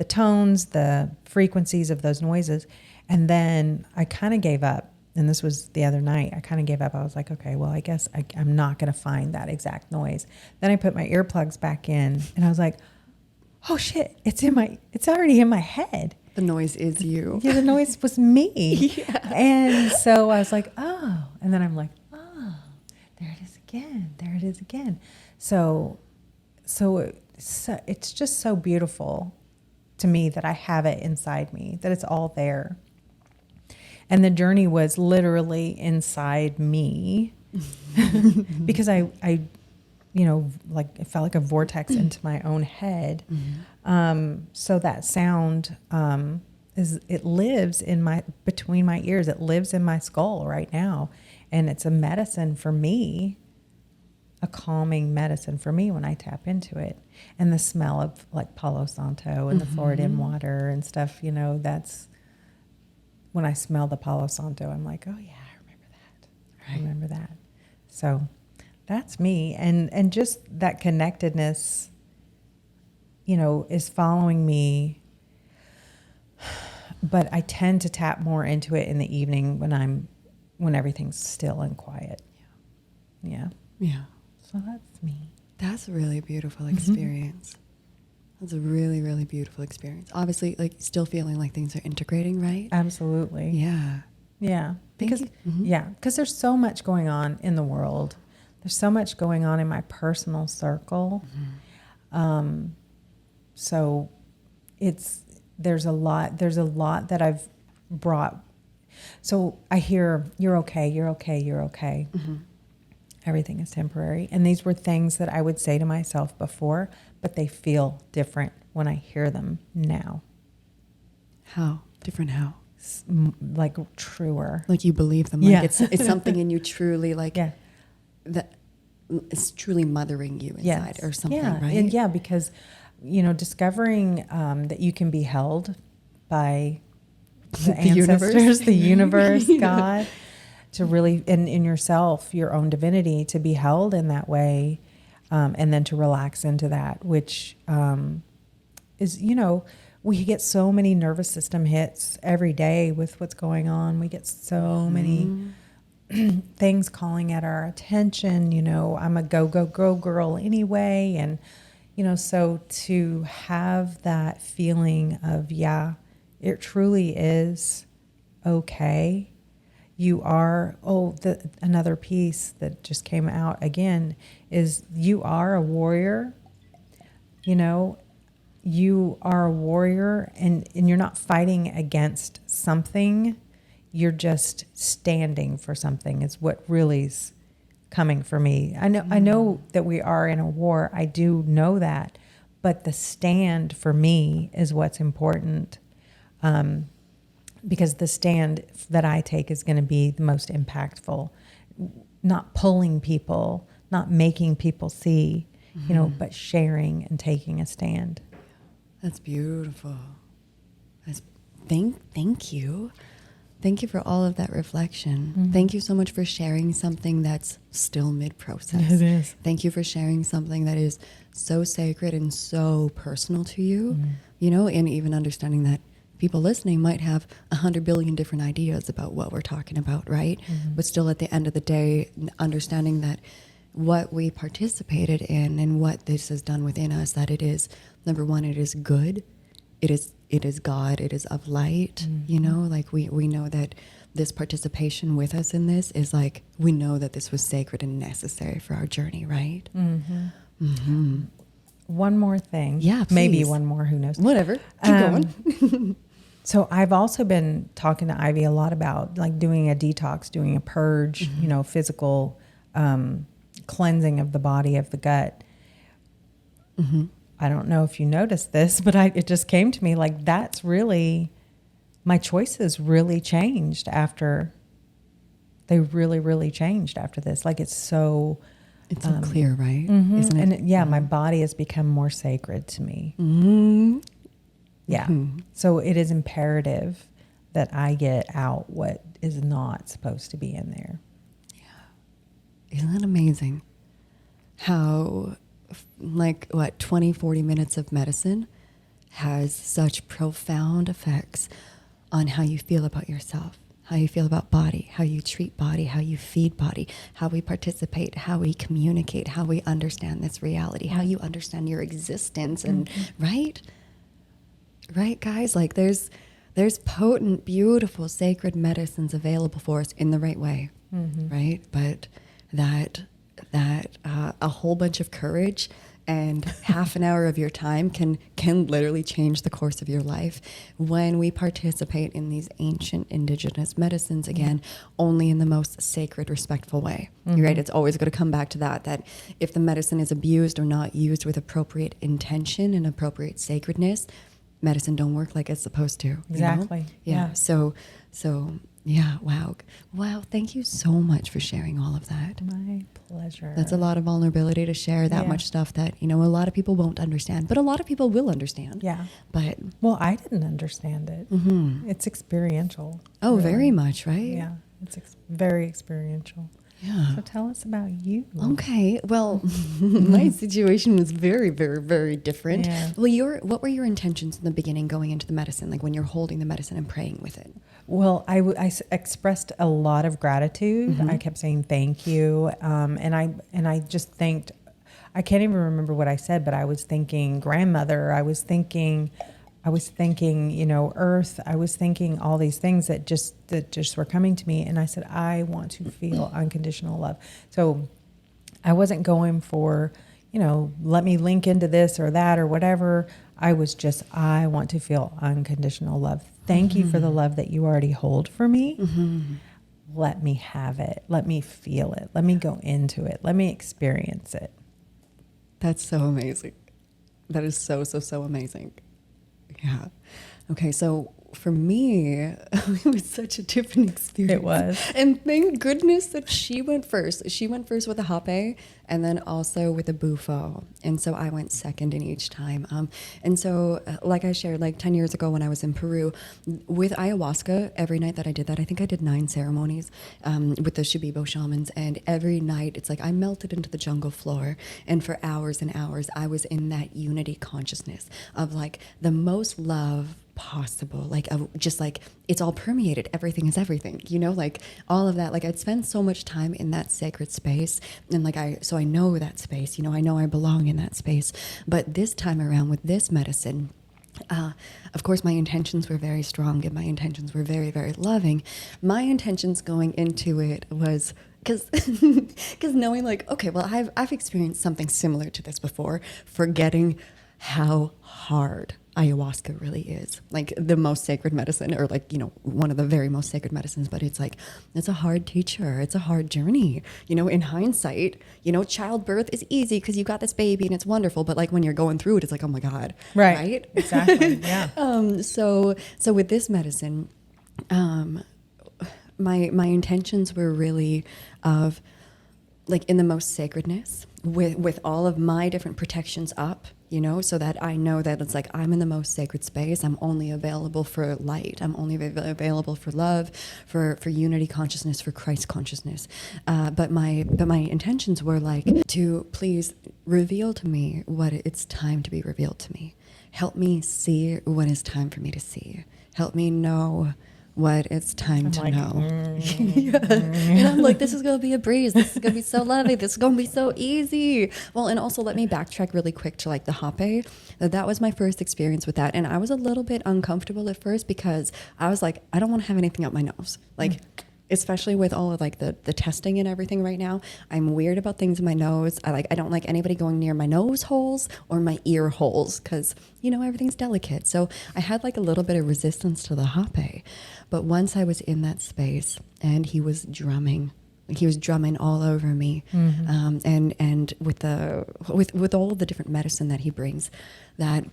tones, the frequencies of those noises, and then I kind of gave up. And this was the other night. I kind of gave up. I was like, okay, well, I guess I'm not going to find that exact noise. Then I put my earplugs back in, and I was like, oh shit, it's already in my head. The noise is you. Yeah, the noise was me. Yeah. And so I was like, oh, and then I'm like, oh, there it is again. There it is again. So it's just so beautiful to me that I have it inside me, that it's all there. And the journey was literally inside me because I like it felt like a vortex into my own head. So that sound it lives between my ears. It lives in my skull right now. And it's a medicine for me, a calming medicine for me when I tap into it. And the smell of like Palo Santo and the Floridan water and stuff, that's when I smell the Palo Santo, I'm like, oh yeah, I remember that. I remember that. So that's me. And just that connectedness, is following me. But I tend to tap more into it in the evening when everything's still and quiet. Yeah. So that's me. That's a really beautiful experience. That's a really, really beautiful experience. Obviously, like still feeling like things are integrating, right? Absolutely. Yeah. Because there's so much going on in the world. There's so much going on in my personal circle. So there's a lot that I've brought. So I hear, you're okay, you're okay, you're okay. Everything is temporary. And these were things that I would say to myself before, but they feel different when I hear them now. How? Different how? Like truer. Like you believe them. Like it's something in you truly that is truly mothering you inside or something, right? And because, discovering that you can be held by the ancestors, the universe, God, to really, in yourself, your own divinity, to be held in that way, and then to relax into that, which is, we get so many nervous system hits every day with what's going on. We get so many things calling at our attention. I'm a go girl anyway. And, so to have that feeling of, it truly is okay. You are, another piece that just came out again is you are a warrior. You are a warrior and you're not fighting against something. You're just standing for something is what really's coming for me. I know that we are in a war. I do know that. But the stand for me is what's important. Because the stand that I take is going to be the most impactful. Not pulling people, not making people see, but sharing and taking a stand. That's beautiful. Thank you. Thank you for all of that reflection. Thank you so much for sharing something that's still mid-process. It is. Thank you for sharing something that is so sacred and so personal to you, you know, and even understanding that people listening might have 100 billion different ideas about what we're talking about, right? But still at the end of the day, understanding that what we participated in and what this has done within us, that it is, number one, it is good. It is God, it is of light, you know, like we know that this participation with us in this is like, we know that this was sacred and necessary for our journey, right? One more thing. Yeah, maybe please. one more, who knows? Whatever, keep going. So I've also been talking to Ivy a lot about like doing a detox, doing a purge, you know, physical cleansing of the body, of the gut. I don't know if you noticed this, but it just came to me like that's really, my choices really changed after, they really, really changed after this. Like it's so... It's so clear, right? Isn't it? And my body has become more sacred to me. Yeah. So it is imperative that I get out what is not supposed to be in there. Isn't that amazing? How, like, what, 20, 40 minutes of medicine has such profound effects on how you feel about yourself, how you feel about body, how you treat body, how you feed body, how we participate, how we communicate, how we understand this reality, how you understand your existence. And right, guys? Like there's potent, beautiful, sacred medicines available for us in the right way, right? But that a whole bunch of courage and half an hour of your time can literally change the course of your life when we participate in these ancient indigenous medicines, again, only in the most sacred, respectful way. You're right. It's always going to come back to that if the medicine is abused or not used with appropriate intention and appropriate sacredness, medicine don't work like it's supposed to. Exactly. You know? Yeah. So yeah. Wow. Thank you so much for sharing all of that. My pleasure. That's a lot of vulnerability to share that much stuff that, you know, a lot of people won't understand, but a lot of people will understand. Yeah. But well, I didn't understand it. It's experiential. oh, really. very much, right? Yeah. It's very experiential. Yeah. So tell us about you. Okay. Well, my situation was very, very, very different. Yeah. Well, what were your intentions in the beginning going into the medicine, like when you're holding the medicine and praying with it? Well, I expressed a lot of gratitude. I kept saying thank you, and I just thanked. I can't even remember what I said, but I was thinking grandmother. I was thinking, you know, earth. I was thinking all these things that just were coming to me, and I said I want to feel unconditional love. So I wasn't going for, you know, let me link into this or that or whatever. I want to feel unconditional love. Thank you for the love that you already hold for me. Let me have it. Let me feel it. Let me go into it. Let me experience it. That's so amazing. That is so, so, so amazing. Yeah. Okay. So for me, it was such a different experience. It was. And thank goodness that she went first. She went first with a hape and then also with a bufo. And so I went second in each time. And so like I shared, like 10 years ago when I was in Peru with ayahuasca, every night that I did that, I think I did 9 ceremonies with the Shipibo shamans. And every night it's like I melted into the jungle floor. And for hours and hours, I was in that unity consciousness of like the most love possible, like just like it's all permeated, everything is everything, you know, like all of that. Like I'd spend so much time in that sacred space, and like I know that space, you know, I know I belong in that space. But this time around with this medicine, of course my intentions were very strong and my intentions were very, very loving. My intentions going into it was because knowing like, okay, well I've experienced something similar to this before, forgetting how hard ayahuasca really is, like the most sacred medicine, or like, you know, one of the very most sacred medicines. But it's like, it's a hard teacher, it's a hard journey, you know. In hindsight, you know, childbirth is easy because you got this baby and it's wonderful, but like when you're going through it, it's like, oh my God, right? Exactly. Yeah. So with this medicine, my intentions were really of like in the most sacredness with all of my different protections up, you know, so that I know that it's like I'm in the most sacred space. I'm only available for light. I'm only available for love, for unity consciousness, for Christ consciousness. But my intentions were like to please reveal to me what it's time to be revealed to me. Help me see what is time for me to see. Help me know what it's time to know. Yeah. And I'm like, this is going to be a breeze. This is going to be so lovely. This is going to be so easy. Well, and also let me backtrack really quick to like the hape. That was my first experience with that. And I was a little bit uncomfortable at first because I was like, I don't want to have anything up my nose. Like, especially with all of like the testing and everything right now, I'm weird about things in my nose. I don't like anybody going near my nose holes or my ear holes because, you know, everything's delicate. So I had like a little bit of resistance to the hape. But once I was in that space and he was drumming all over me, and with all of the different medicine that he brings, that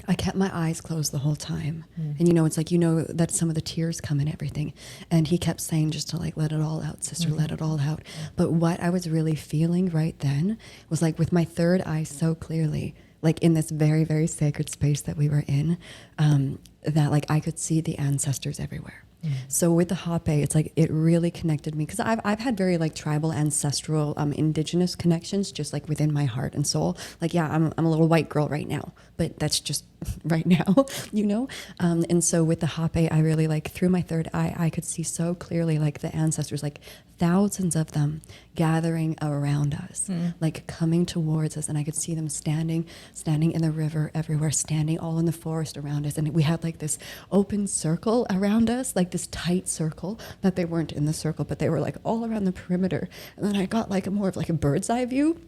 I kept my eyes closed the whole time. And, you know, it's like, you know, that some of the tears come and everything. And he kept saying just to like, let it all out, sister, let it all out. But what I was really feeling right then was like with my third eye so clearly, like in this very, very sacred space that we were in, that like I could see the ancestors everywhere. So with the hape, it's like it really connected me because I've had very like tribal, ancestral, indigenous connections just like within my heart and soul. Like, yeah, I'm a little white girl right now, but that's just right now, you know? And so with the hape, I really like through my third eye, I could see so clearly like the ancestors, like thousands of them gathering around us, like coming towards us. And I could see them standing in the river everywhere, standing all in the forest around us. And we had like this open circle around us, like this tight circle, that they weren't in the circle, but they were like all around the perimeter. And then I got like more of like a bird's eye view.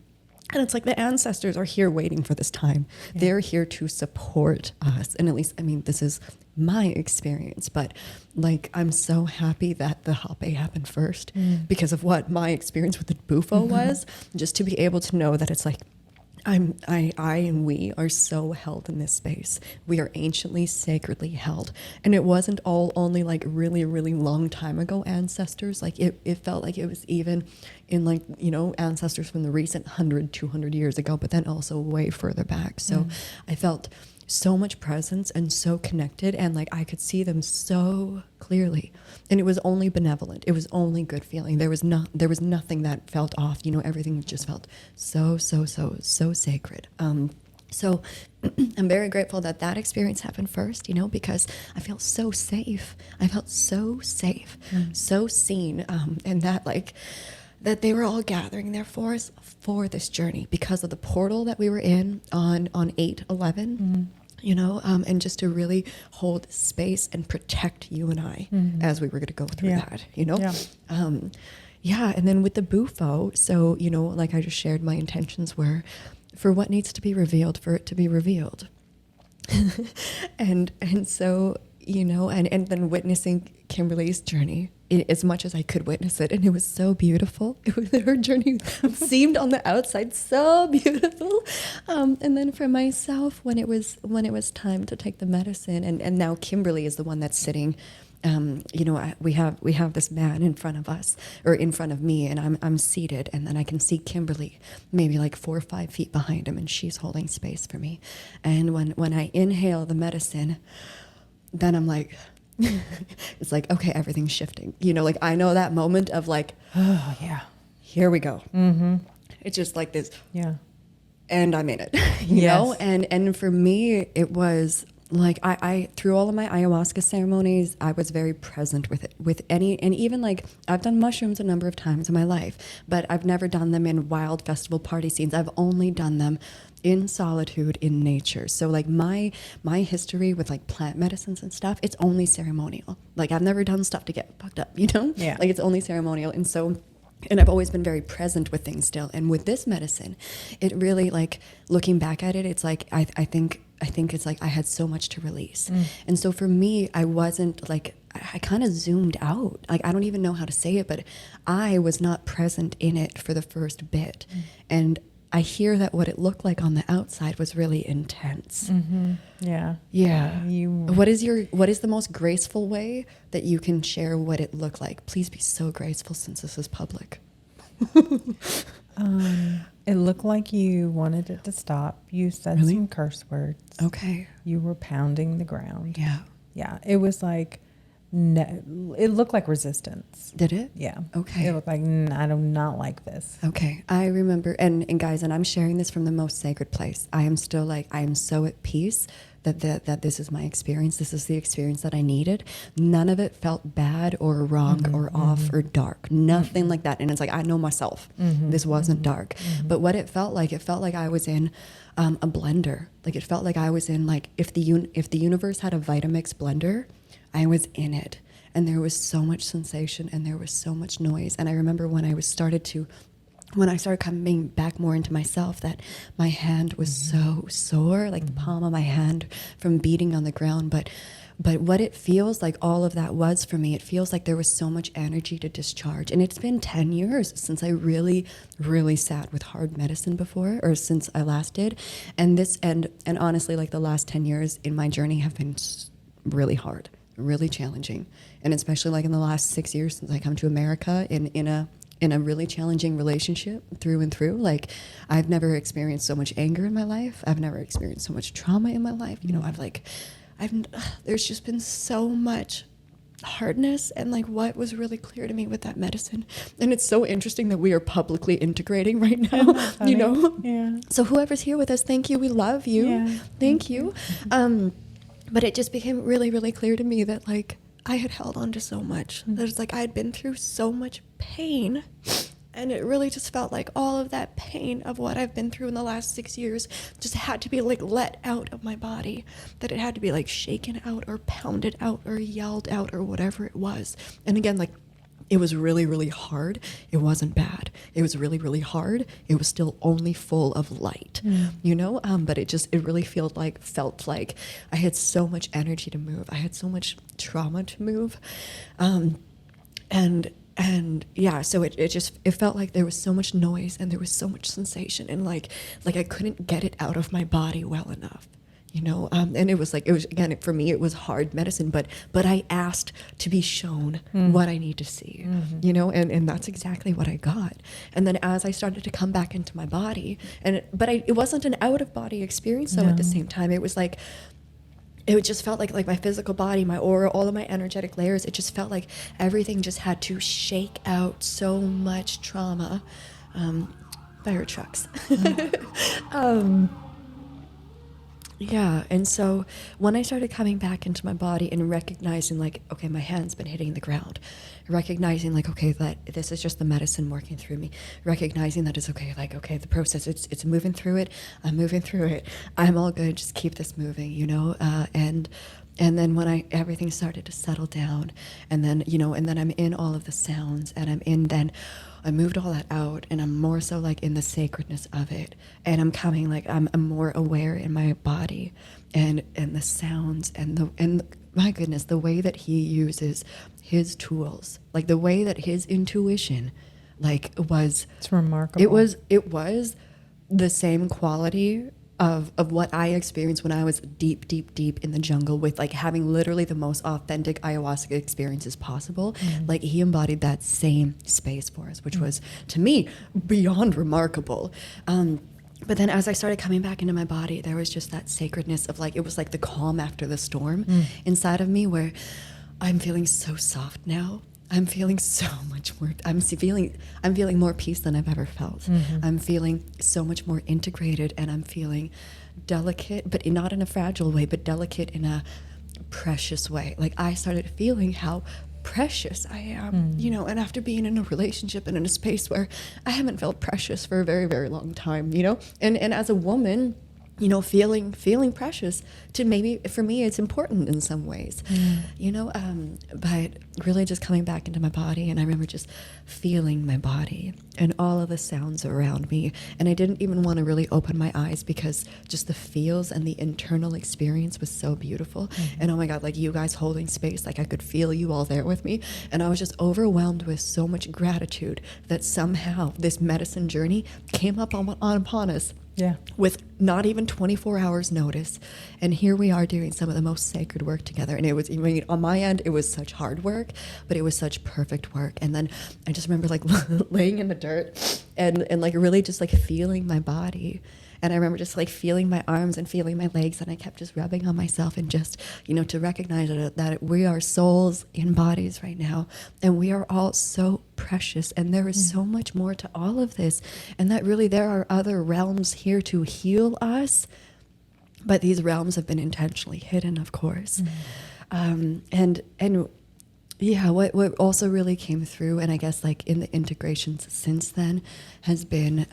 And it's like the ancestors are here waiting for this time. Yeah. They're here to support us. And at least, I mean, this is my experience, but like, I'm so happy that the hape happened first because of what my experience with the Bufo was, just to be able to know that it's like, I and we are so held in this space. We are anciently, sacredly held. And it wasn't all only like really, really long time ago ancestors. Like it felt like it was even in like, you know, ancestors from the recent 100, 200 years ago, but then also way further back. So I felt so much presence and so connected, and like I could see them so clearly, and it was only benevolent. It was only good feeling. There was nothing that felt off. You know, everything just felt so sacred. So I'm very grateful that experience happened first, you know, because I felt so safe. I felt so safe, so seen, and that they were all gathering there for us for this journey because of the portal that we were in on 8/11, you know, and just to really hold space and protect you and I as we were going to go through that, you know. And then with the Bufo, so, you know, like I just shared, my intentions were for what needs to be revealed, for it to be revealed. and so, you know, and then witnessing Kimberly's journey as much as I could witness it, and it was so beautiful. Her journey seemed on the outside so beautiful, and then for myself, when it was time to take the medicine, and now Kimberly is the one that's sitting. You know, we have this man in front of us, or in front of me, and I'm seated, and then I can see Kimberly maybe like 4 or 5 feet behind him, and she's holding space for me. And when I inhale the medicine, then I'm like, it's like, okay, everything's shifting. You know, like I know that moment of like, oh yeah, here we go. It's just like this. Yeah. And I'm in it, you know? And for me, it was like, I through all of my ayahuasca ceremonies, I was very present with it, and even like, I've done mushrooms a number of times in my life, but I've never done them in wild festival party scenes. I've only done them in solitude, in nature. So like my history with like plant medicines and stuff, it's only ceremonial. Like I've never done stuff to get fucked up, you know? Yeah. Like it's only ceremonial. And so, and I've always been very present with things still. And with this medicine, it really, like, looking back at it, it's like, I think it's like I had so much to release. And so for me, I wasn't like, I kind of zoomed out. Like, I don't even know how to say it, but I was not present in it for the first bit. And I hear that what it looked like on the outside was really intense. Yeah. What is the most graceful way that you can share what it looked like? Please be so graceful, since this is public. It looked like you wanted it to stop. You said Really? some curse words. Okay. You were pounding the ground. Yeah. Yeah. It was like, no, it looked like resistance. Did it? Yeah. Okay. It looked like, I do not like this. Okay. I remember, and guys, and I'm sharing this from the most sacred place. I am still like, I am so at peace that this is my experience. This is the experience that I needed. None of it felt bad or wrong or off or dark. Nothing like that. And it's like, I know myself. This wasn't dark. But what it felt like I was in a blender. Like it felt like I was in like, if the universe had a Vitamix blender, I was in it. And there was so much sensation and there was so much noise. And I remember when I started coming back more into myself, that my hand was so sore, like the palm of my hand from beating on the ground. But what it feels like all of that was for me, it feels like there was so much energy to discharge. And it's been 10 years since I really, really sat with hard medicine before, or since I last did. And and honestly, like the last 10 years in my journey have been really hard, really challenging. And especially like in the last 6 years since I come to America in a really challenging relationship through and through. Like I've never experienced so much anger in my life. I've never experienced so much trauma in my life. You know, there's just been so much hardness. And like what was really clear to me with that medicine, and it's so interesting that we are publicly integrating right now, you know? Yeah. So whoever's here with us, thank you. We love you. Yeah. Thank you. But it just became really, really clear to me that like I had held on to so much. There's like I had been through so much pain, and it really just felt like all of that pain of what I've been through in the last 6 years just had to be like let out of my body, that it had to be like shaken out or pounded out or yelled out or whatever it was. And again, like it was really, really hard. It wasn't bad. It was really, really hard. It was still only full of light, you know? But it really felt like I had so much energy to move. I had so much trauma to move. And yeah, so it felt like there was so much noise and there was so much sensation, and like I couldn't get it out of my body well enough. You know, and it was again, for me, it was hard medicine, but I asked to be shown what I need to see, you know, and that's exactly what I got. And then as I started to come back into my body, but it wasn't an out of body experience though. At the same time, it was like, it just felt like my physical body, my aura, all of my energetic layers, it just felt like everything just had to shake out so much trauma. Fire trucks. Yeah, and so when I started coming back into my body and recognizing like, okay, my hand's been hitting the ground, recognizing like, okay, that this is just the medicine working through me, recognizing that it's okay, like, okay, the process, it's moving through it, I'm moving through it, I'm all good, just keep this moving, you know, and then when everything started to settle down, and then, you know, and then I'm in all of the sounds, and then I moved all that out, and I'm more so like in the sacredness of it, and I'm coming like I'm more aware in my body, and the sounds, and my goodness, the way that he uses his tools, like the way that his intuition, like was, It's remarkable. It was the same quality of what I experienced when I was deep in the jungle, with like having literally the most authentic ayahuasca experiences possible. Like he embodied that same space for us, which was to me beyond remarkable. But then as I started coming back into my body, there was just that sacredness of like, it was like the calm after the storm inside of me, where I'm feeling so soft now. I'm feeling so much more, I'm feeling more peace than I've ever felt. I'm feeling so much more integrated, and I'm feeling delicate, but not in a fragile way, but delicate in a precious way. Like I started feeling how precious I am, you know, and after being in a relationship and in a space where I haven't felt precious for a very, very long time, you know, and as a woman, you know, feeling precious, to maybe for me it's important in some ways, you know, but really just coming back into my body, and I remember just feeling my body and all of the sounds around me, and I didn't even want to really open my eyes because just the feels and the internal experience was so beautiful. And oh my God, like you guys holding space, like I could feel you all there with me, and I was just overwhelmed with so much gratitude that somehow this medicine journey came upon us Yeah. with not even 24 hours notice. And here we are doing some of the most sacred work together. And it was, I mean, on my end, it was such hard work, but it was such perfect work. And then I just remember like laying in the dirt and like really just like feeling my body. And I remember just like feeling my arms and feeling my legs, and I kept just rubbing on myself and just, you know, to recognize that we are souls in bodies right now, and we are all so precious, and there is so much more to all of this, and that really there are other realms here to heal us, but these realms have been intentionally hidden, of course. And yeah, what also really came through, and I guess like in the integrations since then, has been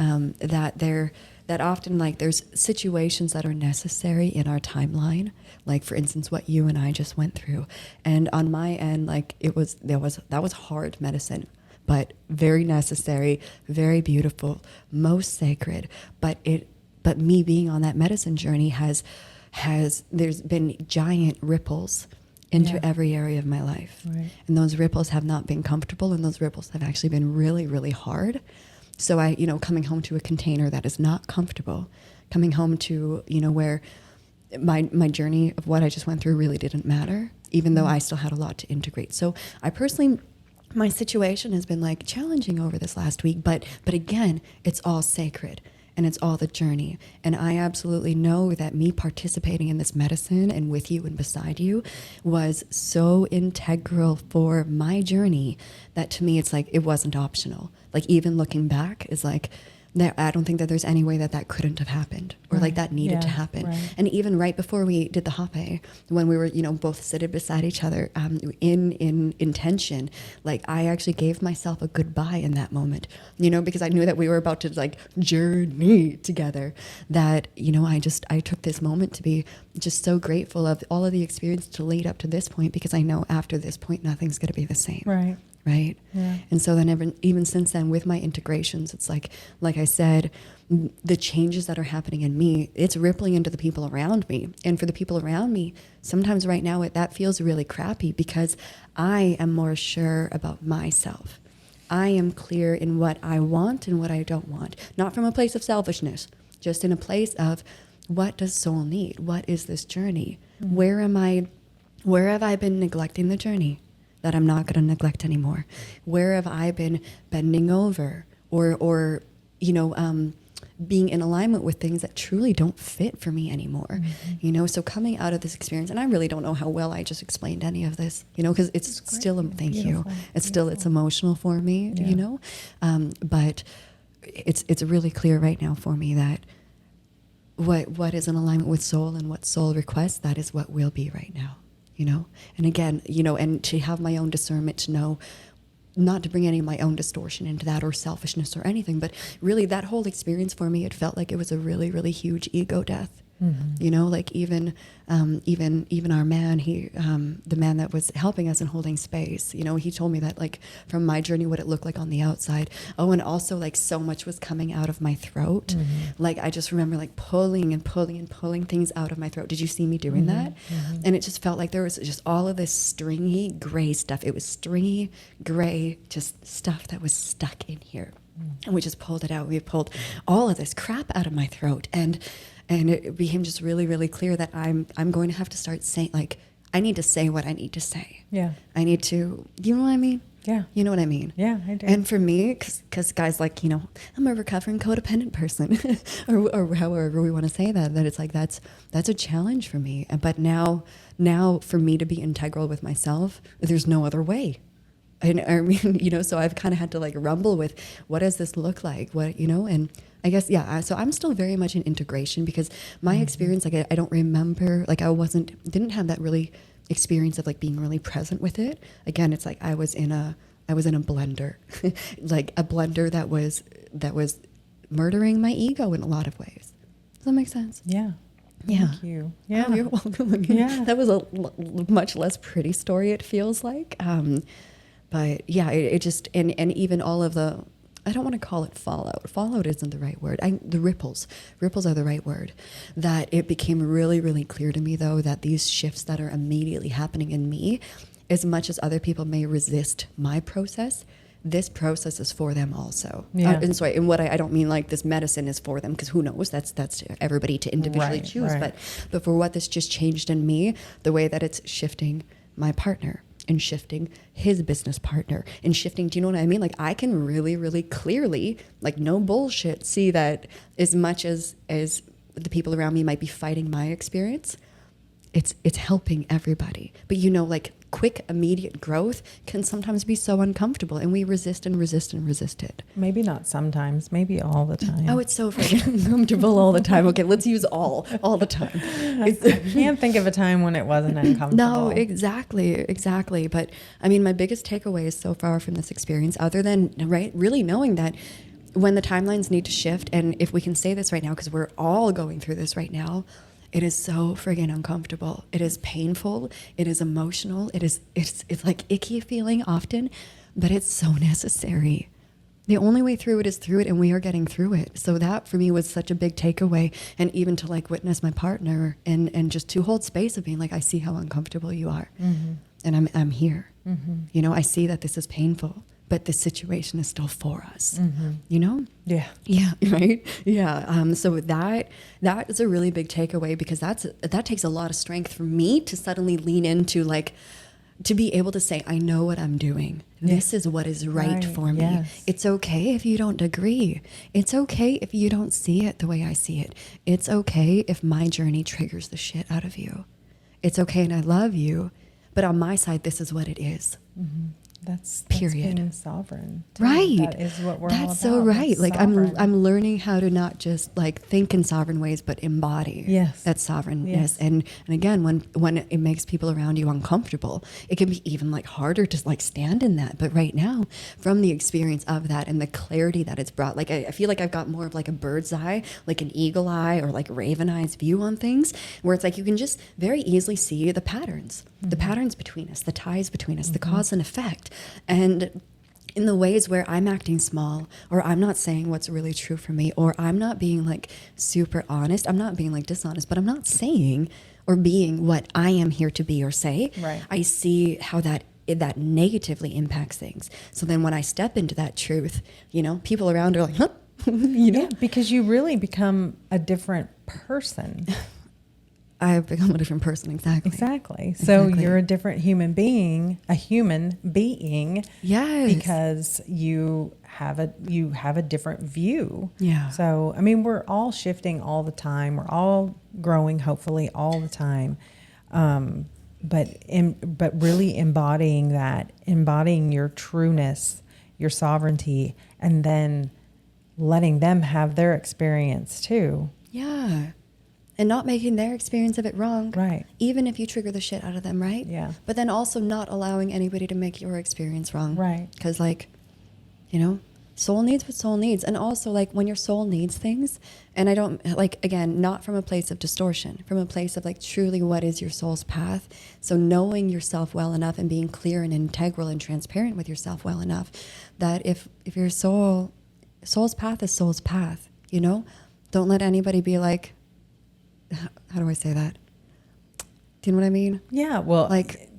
that often like there's situations that are necessary in our timeline, like for instance what you and I just went through, and on my end, like that was hard medicine, but very necessary, very beautiful, most sacred. But me being on that medicine journey has there's been giant ripples into every area of my life. Right. And those ripples have not been comfortable, and those ripples have actually been really, really hard. So I, you know, coming home to a container that is not comfortable, coming home to, you know, where my journey of what I just went through really didn't matter, even though I still had a lot to integrate. So I personally, my situation has been like challenging over this last week, but again, it's all sacred. And it's all the journey. And I absolutely know that me participating in this medicine and with you and beside you was so integral for my journey that to me, it's like, it wasn't optional. Like even looking back is like, I don't think that there's any way that couldn't have happened, or like that needed to happen. Right. And even right before we did the hape, when we were, you know, both seated beside each other, in intention, like I actually gave myself a goodbye in that moment, you know, because I knew that we were about to like journey together. That, you know, I took this moment to be just so grateful of all of the experience to lead up to this point, because I know after this point nothing's going to be the same. Right. Right. Yeah. And so then even since then with my integrations, it's like I said, the changes that are happening in me, it's rippling into the people around me. And for the people around me, sometimes right now that feels really crappy, because I am more sure about myself. I am clear in what I want and what I don't want, not from a place of selfishness, just in a place of what does soul need? What is this journey? Mm-hmm. Where have I been neglecting the journey that I'm not going to neglect anymore? Where have I been bending over or you know, being in alignment with things that truly don't fit for me anymore? Mm-hmm. You know, so coming out of this experience, and I really don't know how well I just explained any of this, you know, because it's still, thank you. It's still, it's emotional for me, you know, but it's really clear right now for me that what is in alignment with soul and what soul requests, that is what will be right now. You know, and again, you know, and to have my own discernment, to know not to bring any of my own distortion into that or selfishness or anything, but really that whole experience for me, it felt like it was a really, really huge ego death. Mm-hmm. You know, like even our man, the man that was helping us and holding space, you know, he told me that like from my journey, what it looked like on the outside. Oh, and also like so much was coming out of my throat. Mm-hmm. Like I just remember like pulling things out of my throat. Did you see me doing mm-hmm. that? Mm-hmm. And it just felt like there was just all of this stringy gray stuff. It was stringy gray, just stuff that was stuck in here. Mm-hmm. And we just pulled it out. We pulled all of this crap out of my throat. And it became just really, really clear that I'm going to have to start saying, like, I need to say what I need to say. Yeah. I need to, you know what I mean? Yeah. You know what I mean? Yeah, I do. And for me, because guys, like, you know, I'm a recovering codependent person, or however we want to say that it's like, that's a challenge for me. But now for me to be integral with myself, there's no other way. And I mean, you know, so I've kind of had to like rumble with, what does this look like? What, you know, and I guess, yeah, so I'm still very much in integration, because my mm-hmm. experience, like I don't remember, like didn't have that really experience of like being really present with it. Again, it's like I was in a blender, like a blender that was murdering my ego in a lot of ways. Does that make sense? Yeah. Yeah. Thank you. Yeah. Oh, you're welcome. Yeah. That was a much less pretty story, it feels like. But yeah, it just, and even all of the, I don't want to call it fallout. Fallout isn't the right word. The ripples are the right word. That it became really, really clear to me, though, that these shifts that are immediately happening in me, as much as other people may resist my process, this process is for them also. Yeah. And sorry, and what I don't mean like this medicine is for them, because who knows? That's everybody to individually Right, choose. right. But for what this just changed in me, the way that it's shifting my partner and shifting his business partner and shifting, do you know what I mean? Like I can really, really clearly, like no bullshit, see that as much as the people around me might be fighting my experience, it's helping everybody. But you know, like quick, immediate growth can sometimes be so uncomfortable, and we resist and resist and resist it. Maybe not sometimes, maybe all the time. Oh, it's so freaking uncomfortable all the time. Okay, let's use all the time. I can't think of a time when it wasn't uncomfortable. No, exactly. But I mean, my biggest takeaways so far from this experience, other than really knowing that when the timelines need to shift, and if we can say this right now, because we're all going through this right now, it is so friggin' uncomfortable. It is painful. It is emotional. It's like icky feeling often, but it's so necessary. The only way through it is through it, and we are getting through it. So that for me was such a big takeaway, and even to like witness my partner and just to hold space of being like, I see how uncomfortable you are, and I'm here. You know, I see that this is painful, but this situation is still for us. You know? Yeah. Yeah. Right. Yeah. So that is a really big takeaway, because that takes a lot of strength for me to suddenly lean into, like, to be able to say, I know what I'm doing. This is what is right for me. Yes. It's okay if you don't agree. It's okay if you don't see it the way I see it. It's okay if my journey triggers the shit out of you. It's okay, and I love you, but on my side, this is what it is. That's Period. being sovereign. too. Right. That is what we're all about. That's so right. That's Like sovereign. I'm learning how to not just like think in sovereign ways, but embody that sovereignness. Yes. And again, when it makes people around you uncomfortable, it can be even like harder to like stand in that. But right now, from the experience of that and the clarity that it's brought, like I feel like I've got more of like a bird's eye, like an eagle eye or like raven eyes view on things, where it's like you can just very easily see the patterns, the patterns between us, the ties between us, the cause and effect. And in the ways where I'm acting small, or I'm not saying what's really true for me, or I'm not being like super honest, I'm not being like dishonest, but I'm not saying or being what I am here to be or say. Right. I see how that negatively impacts things. So then when I step into that truth, you know, people around are like, huh? You know? Yeah, because you really become a different person. I have become a different person. Exactly. So you're a different human being, Yes. because you have a different view. Yeah. So, I mean, we're all shifting all the time. We're all growing, hopefully, all the time. But really embodying your trueness, your sovereignty, and then letting them have their experience too. Yeah. And not making their experience of it wrong. Right. Even if you trigger the shit out of them, right? Yeah. But then also not allowing anybody to make your experience wrong. Right. Because, like, you know, soul needs what soul needs. And also, like, when your soul needs things, and I don't, like, again, not from a place of distortion, from a place of, like, truly what is your soul's path. So knowing yourself well enough and being clear and integral and transparent with yourself well enough that if your soul's path is soul's path, you know? Don't let anybody be like, how do I say that? Do you know what I mean? Yeah. Well, Like,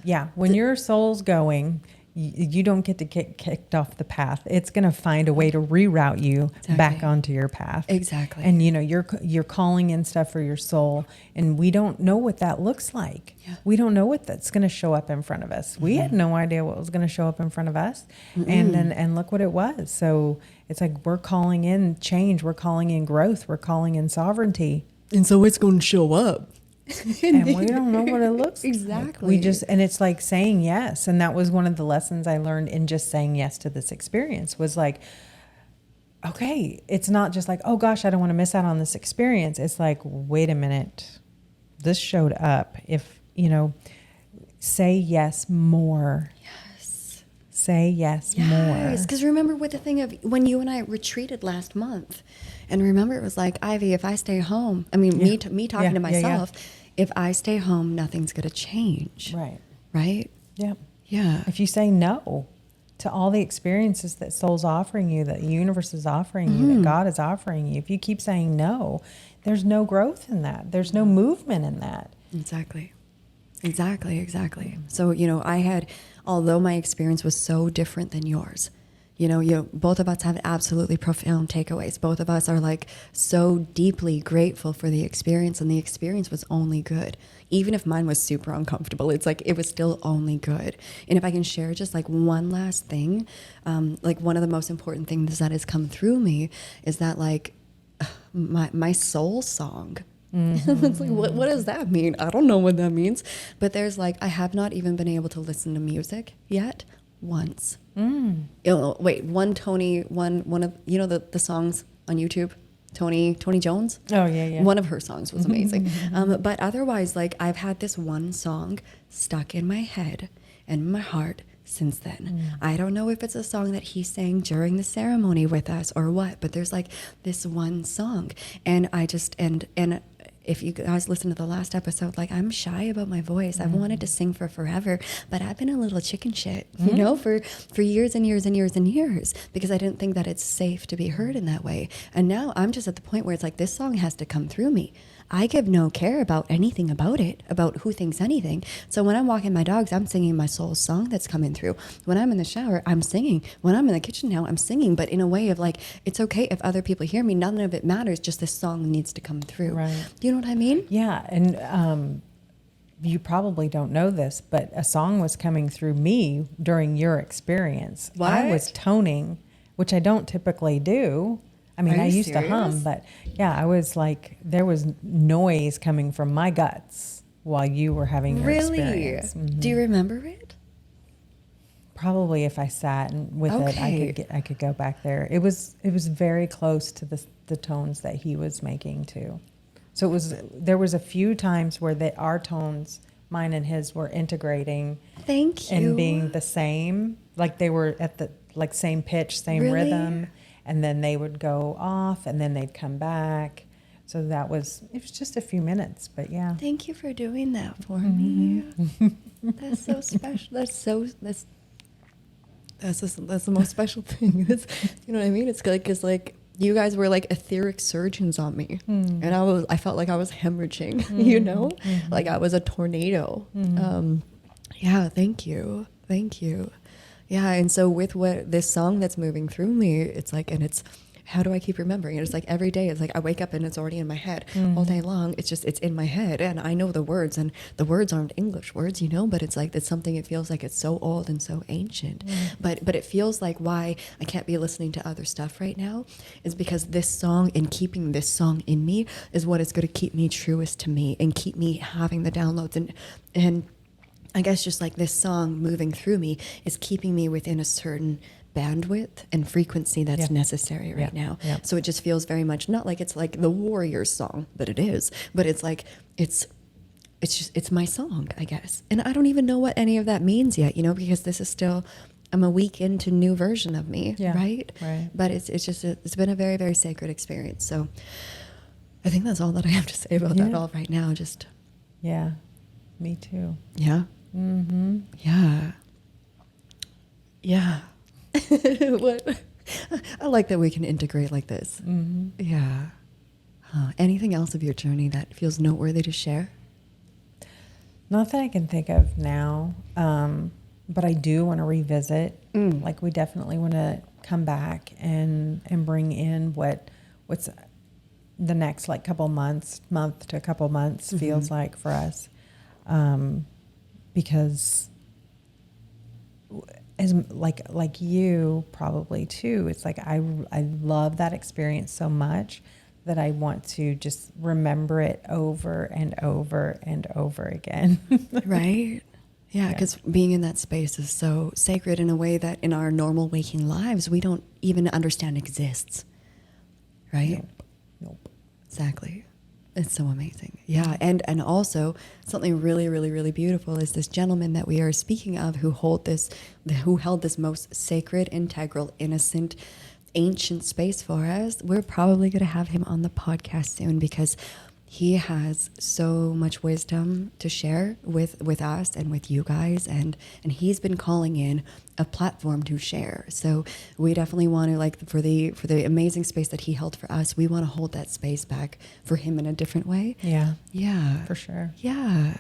yeah, when your soul's going, you don't get to get kicked off the path. It's going to find a way to reroute you back onto your path. Exactly. And you know, you're calling in stuff for your soul, and we don't know what that looks like. Yeah. We don't know what that's going to show up in front of us. We had no idea what was going to show up in front of us. And look what it was. So it's like we're calling in change, we're calling in growth, we're calling in sovereignty. and so it's going to show up. And we don't know what it looks like. Exactly. And it's like saying yes. And that was one of the lessons I learned in just saying yes to this experience, was like, okay, it's not just like, oh gosh, I don't want to miss out on this experience. It's like, wait a minute, this showed up. If, you know, say yes more. Yes. Say yes more. Because remember with the thing of when you and I retreated last month, and remember it was like, Ivy, if I stay home, I mean, me talking to myself, if I stay home, nothing's going to change. Right. Right? Yeah. Yeah. If you say no to all the experiences that soul's offering you, that the universe is offering you, that God is offering you, if you keep saying no, there's no growth in that. There's no movement in that. Exactly. Exactly. So, although my experience was so different than yours, both of us have absolutely profound takeaways. Both of us are like so deeply grateful for the experience, and the experience was only good. Even if mine was super uncomfortable, it's like it was still only good. And if I can share just like one last thing, like one of the most important things that has come through me is that like my soul song. It's like, what does that mean? I don't know what that means. But there's like, I have not even been able to listen to music yet once. Wait, one of, the songs on YouTube, Tony Jones. Oh, yeah. One of her songs was amazing. But otherwise, like I've had this one song stuck in my head and my heart since then. I don't know if it's a song that he sang during the ceremony with us or what, but there's like this one song, and I just and if you guys listen to the last episode, like I'm shy about my voice. I've wanted to sing for forever, but I've been a little chicken shit, for years and years and years and years, because I didn't think that it's safe to be heard in that way. And now I'm just at the point where it's like, this song has to come through me. I give no care about anything about it, about who thinks anything. So when I'm walking my dogs, I'm singing my soul song that's coming through. When I'm in the shower, I'm singing. When I'm in the kitchen now, I'm singing, but in a way of like, it's okay if other people hear me. None of it matters. Just this song needs to come through. Right. Do you know what I mean? Yeah. And you probably don't know this, but a song was coming through me during your experience. What? I was toning, which I don't typically do. I mean, Are I you used to hum, serious? but yeah, I was like, there was noise coming from my guts while you were having your Really? experience. Do you remember it? Probably if I sat and with Okay. it, I could go back there. It was very close to the tones that he was making too. So there was a few times where our tones, mine and his, were integrating Thank you. and being the same, like they were at the like same pitch, same Really? rhythm, and then they would go off and then they'd come back. So it was just a few minutes, but yeah. Thank you for doing that for me. That's so special. That's the most special thing. You know what I mean? It's like you guys were like etheric surgeons on me, and I felt like I was hemorrhaging. Like I was a tornado. Yeah, thank you. Yeah, and so with what this song that's moving through me, it's like, and it's, how do I keep remembering it? It's like every day, it's like I wake up and it's already in my head all day long. It's in my head, and I know the words, and the words aren't English words, but it's like, it's something, it feels like it's so old and so ancient. But it feels like why I can't be listening to other stuff right now is because this song, and keeping this song in me, is what is going to keep me truest to me and keep me having the downloads. And I guess just like this song moving through me is keeping me within a certain bandwidth and frequency that's necessary right now. Yeah. So it just feels very much not like it's like the Warriors song, but it is. But it's like it's my song, I guess. And I don't even know what any of that means yet, because this is still, I'm a week into new version of me, right? Right. But it's been a very, very sacred experience. So I think that's all that I have to say about that all right now. Just Yeah, me too. yeah. Mm-hmm. Yeah. What? I like that we can integrate like this. Mm-hmm. Yeah. Anything else of your journey that feels noteworthy to share? Not that I can think of now, but I do want to revisit. Like we definitely want to come back and bring in what's the next like month to a couple months feels like for us, because as like you probably too, it's like I love that experience so much that I want to just remember it over and over and over again. Right? Yeah, because being in that space is so sacred in a way that in our normal waking lives, we don't even understand exists. Right? Nope. Exactly. It's so amazing. Yeah. And also something really, really, really beautiful is this gentleman that we are speaking of who held this most sacred, integral, innocent, ancient space for us. We're probably going to have him on the podcast soon because he has so much wisdom to share with us and with you guys, and he's been calling in a platform to share. So we definitely want to, like, for the amazing space that he held for us, we want to hold that space back for him in a different way. Yeah. Yeah. For sure. Yeah.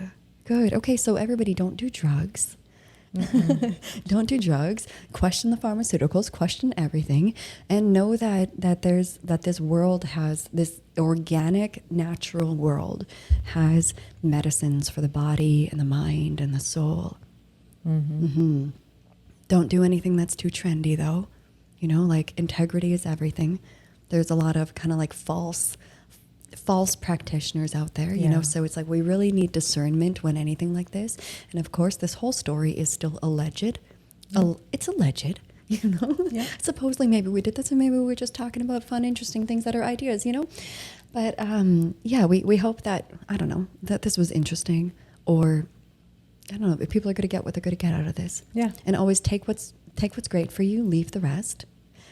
good. Okay, so everybody, don't do drugs. Don't do drugs. Question the pharmaceuticals. Question everything, and know that this world has this organic, natural world has medicines for the body and the mind and the soul. Don't do anything that's too trendy, though. You know, like integrity is everything. There's a lot of kind of like false practitioners out there, you know, so it's like we really need discernment when anything like this. And of course, this whole story is still alleged. It's alleged, you know. Supposedly maybe we did this and maybe we were just talking about fun, interesting things that are ideas, you know. But yeah, we hope that, I don't know, that this was interesting, or I don't know, if people are going to get what they're going to get out of this. Yeah. And always take what's great for you, leave the rest.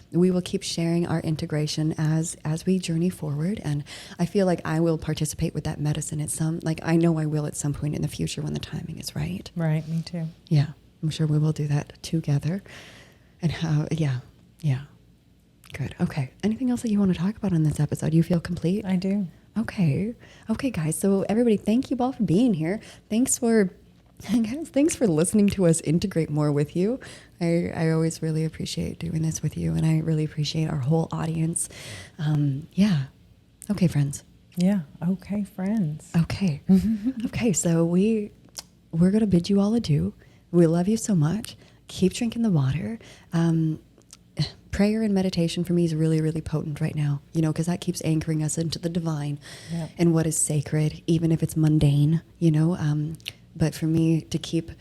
We will keep sharing our integration as we journey forward, and I feel like I will participate with that medicine at I know I will at some point in the future when the timing is right. Right, me too. Yeah, I'm sure we will do that together. And yeah. Good. Okay. Anything else that you want to talk about on this episode? You feel complete? I do. Okay, guys. So everybody, thank you all for being here. Thanks for listening to us integrate more with you. I always really appreciate doing this with you, and I really appreciate our whole audience. Yeah. Okay, friends. Yeah. Okay, friends. Okay. Okay, so we're going to bid you all adieu. We love you so much. Keep drinking the water. Prayer and meditation for me is really, really potent right now, you know, because that keeps anchoring us into the divine and what is sacred, even if it's mundane, you know. But for me to keep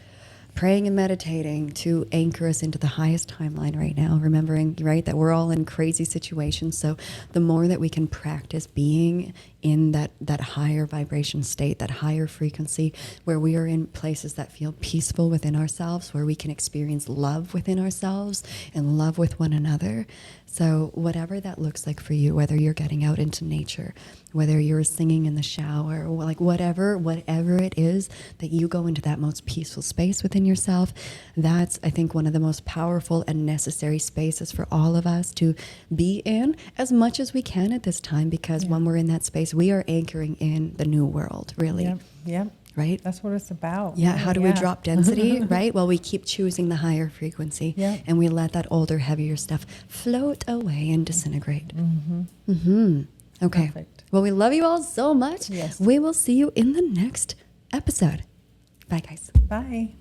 praying and meditating to anchor us into the highest timeline right now, remembering, right, that we're all in crazy situations. So the more that we can practice being in that higher vibration state, that higher frequency, where we are in places that feel peaceful within ourselves, where we can experience love within ourselves and love with one another. So whatever that looks like for you, whether you're getting out into nature, whether you're singing in the shower, or like whatever it is that you go into that most peaceful space within yourself, that's, I think, one of the most powerful and necessary spaces for all of us to be in as much as we can at this time, because when we're in that space, we are anchoring in the new world, really. Yep. Right? That's what it's about. Yeah. How do we drop density? Right? Well, we keep choosing the higher frequency, and we let that older, heavier stuff float away and disintegrate. Okay. Perfect. Well, we love you all so much. Yes. We will see you in the next episode. Bye, guys. Bye.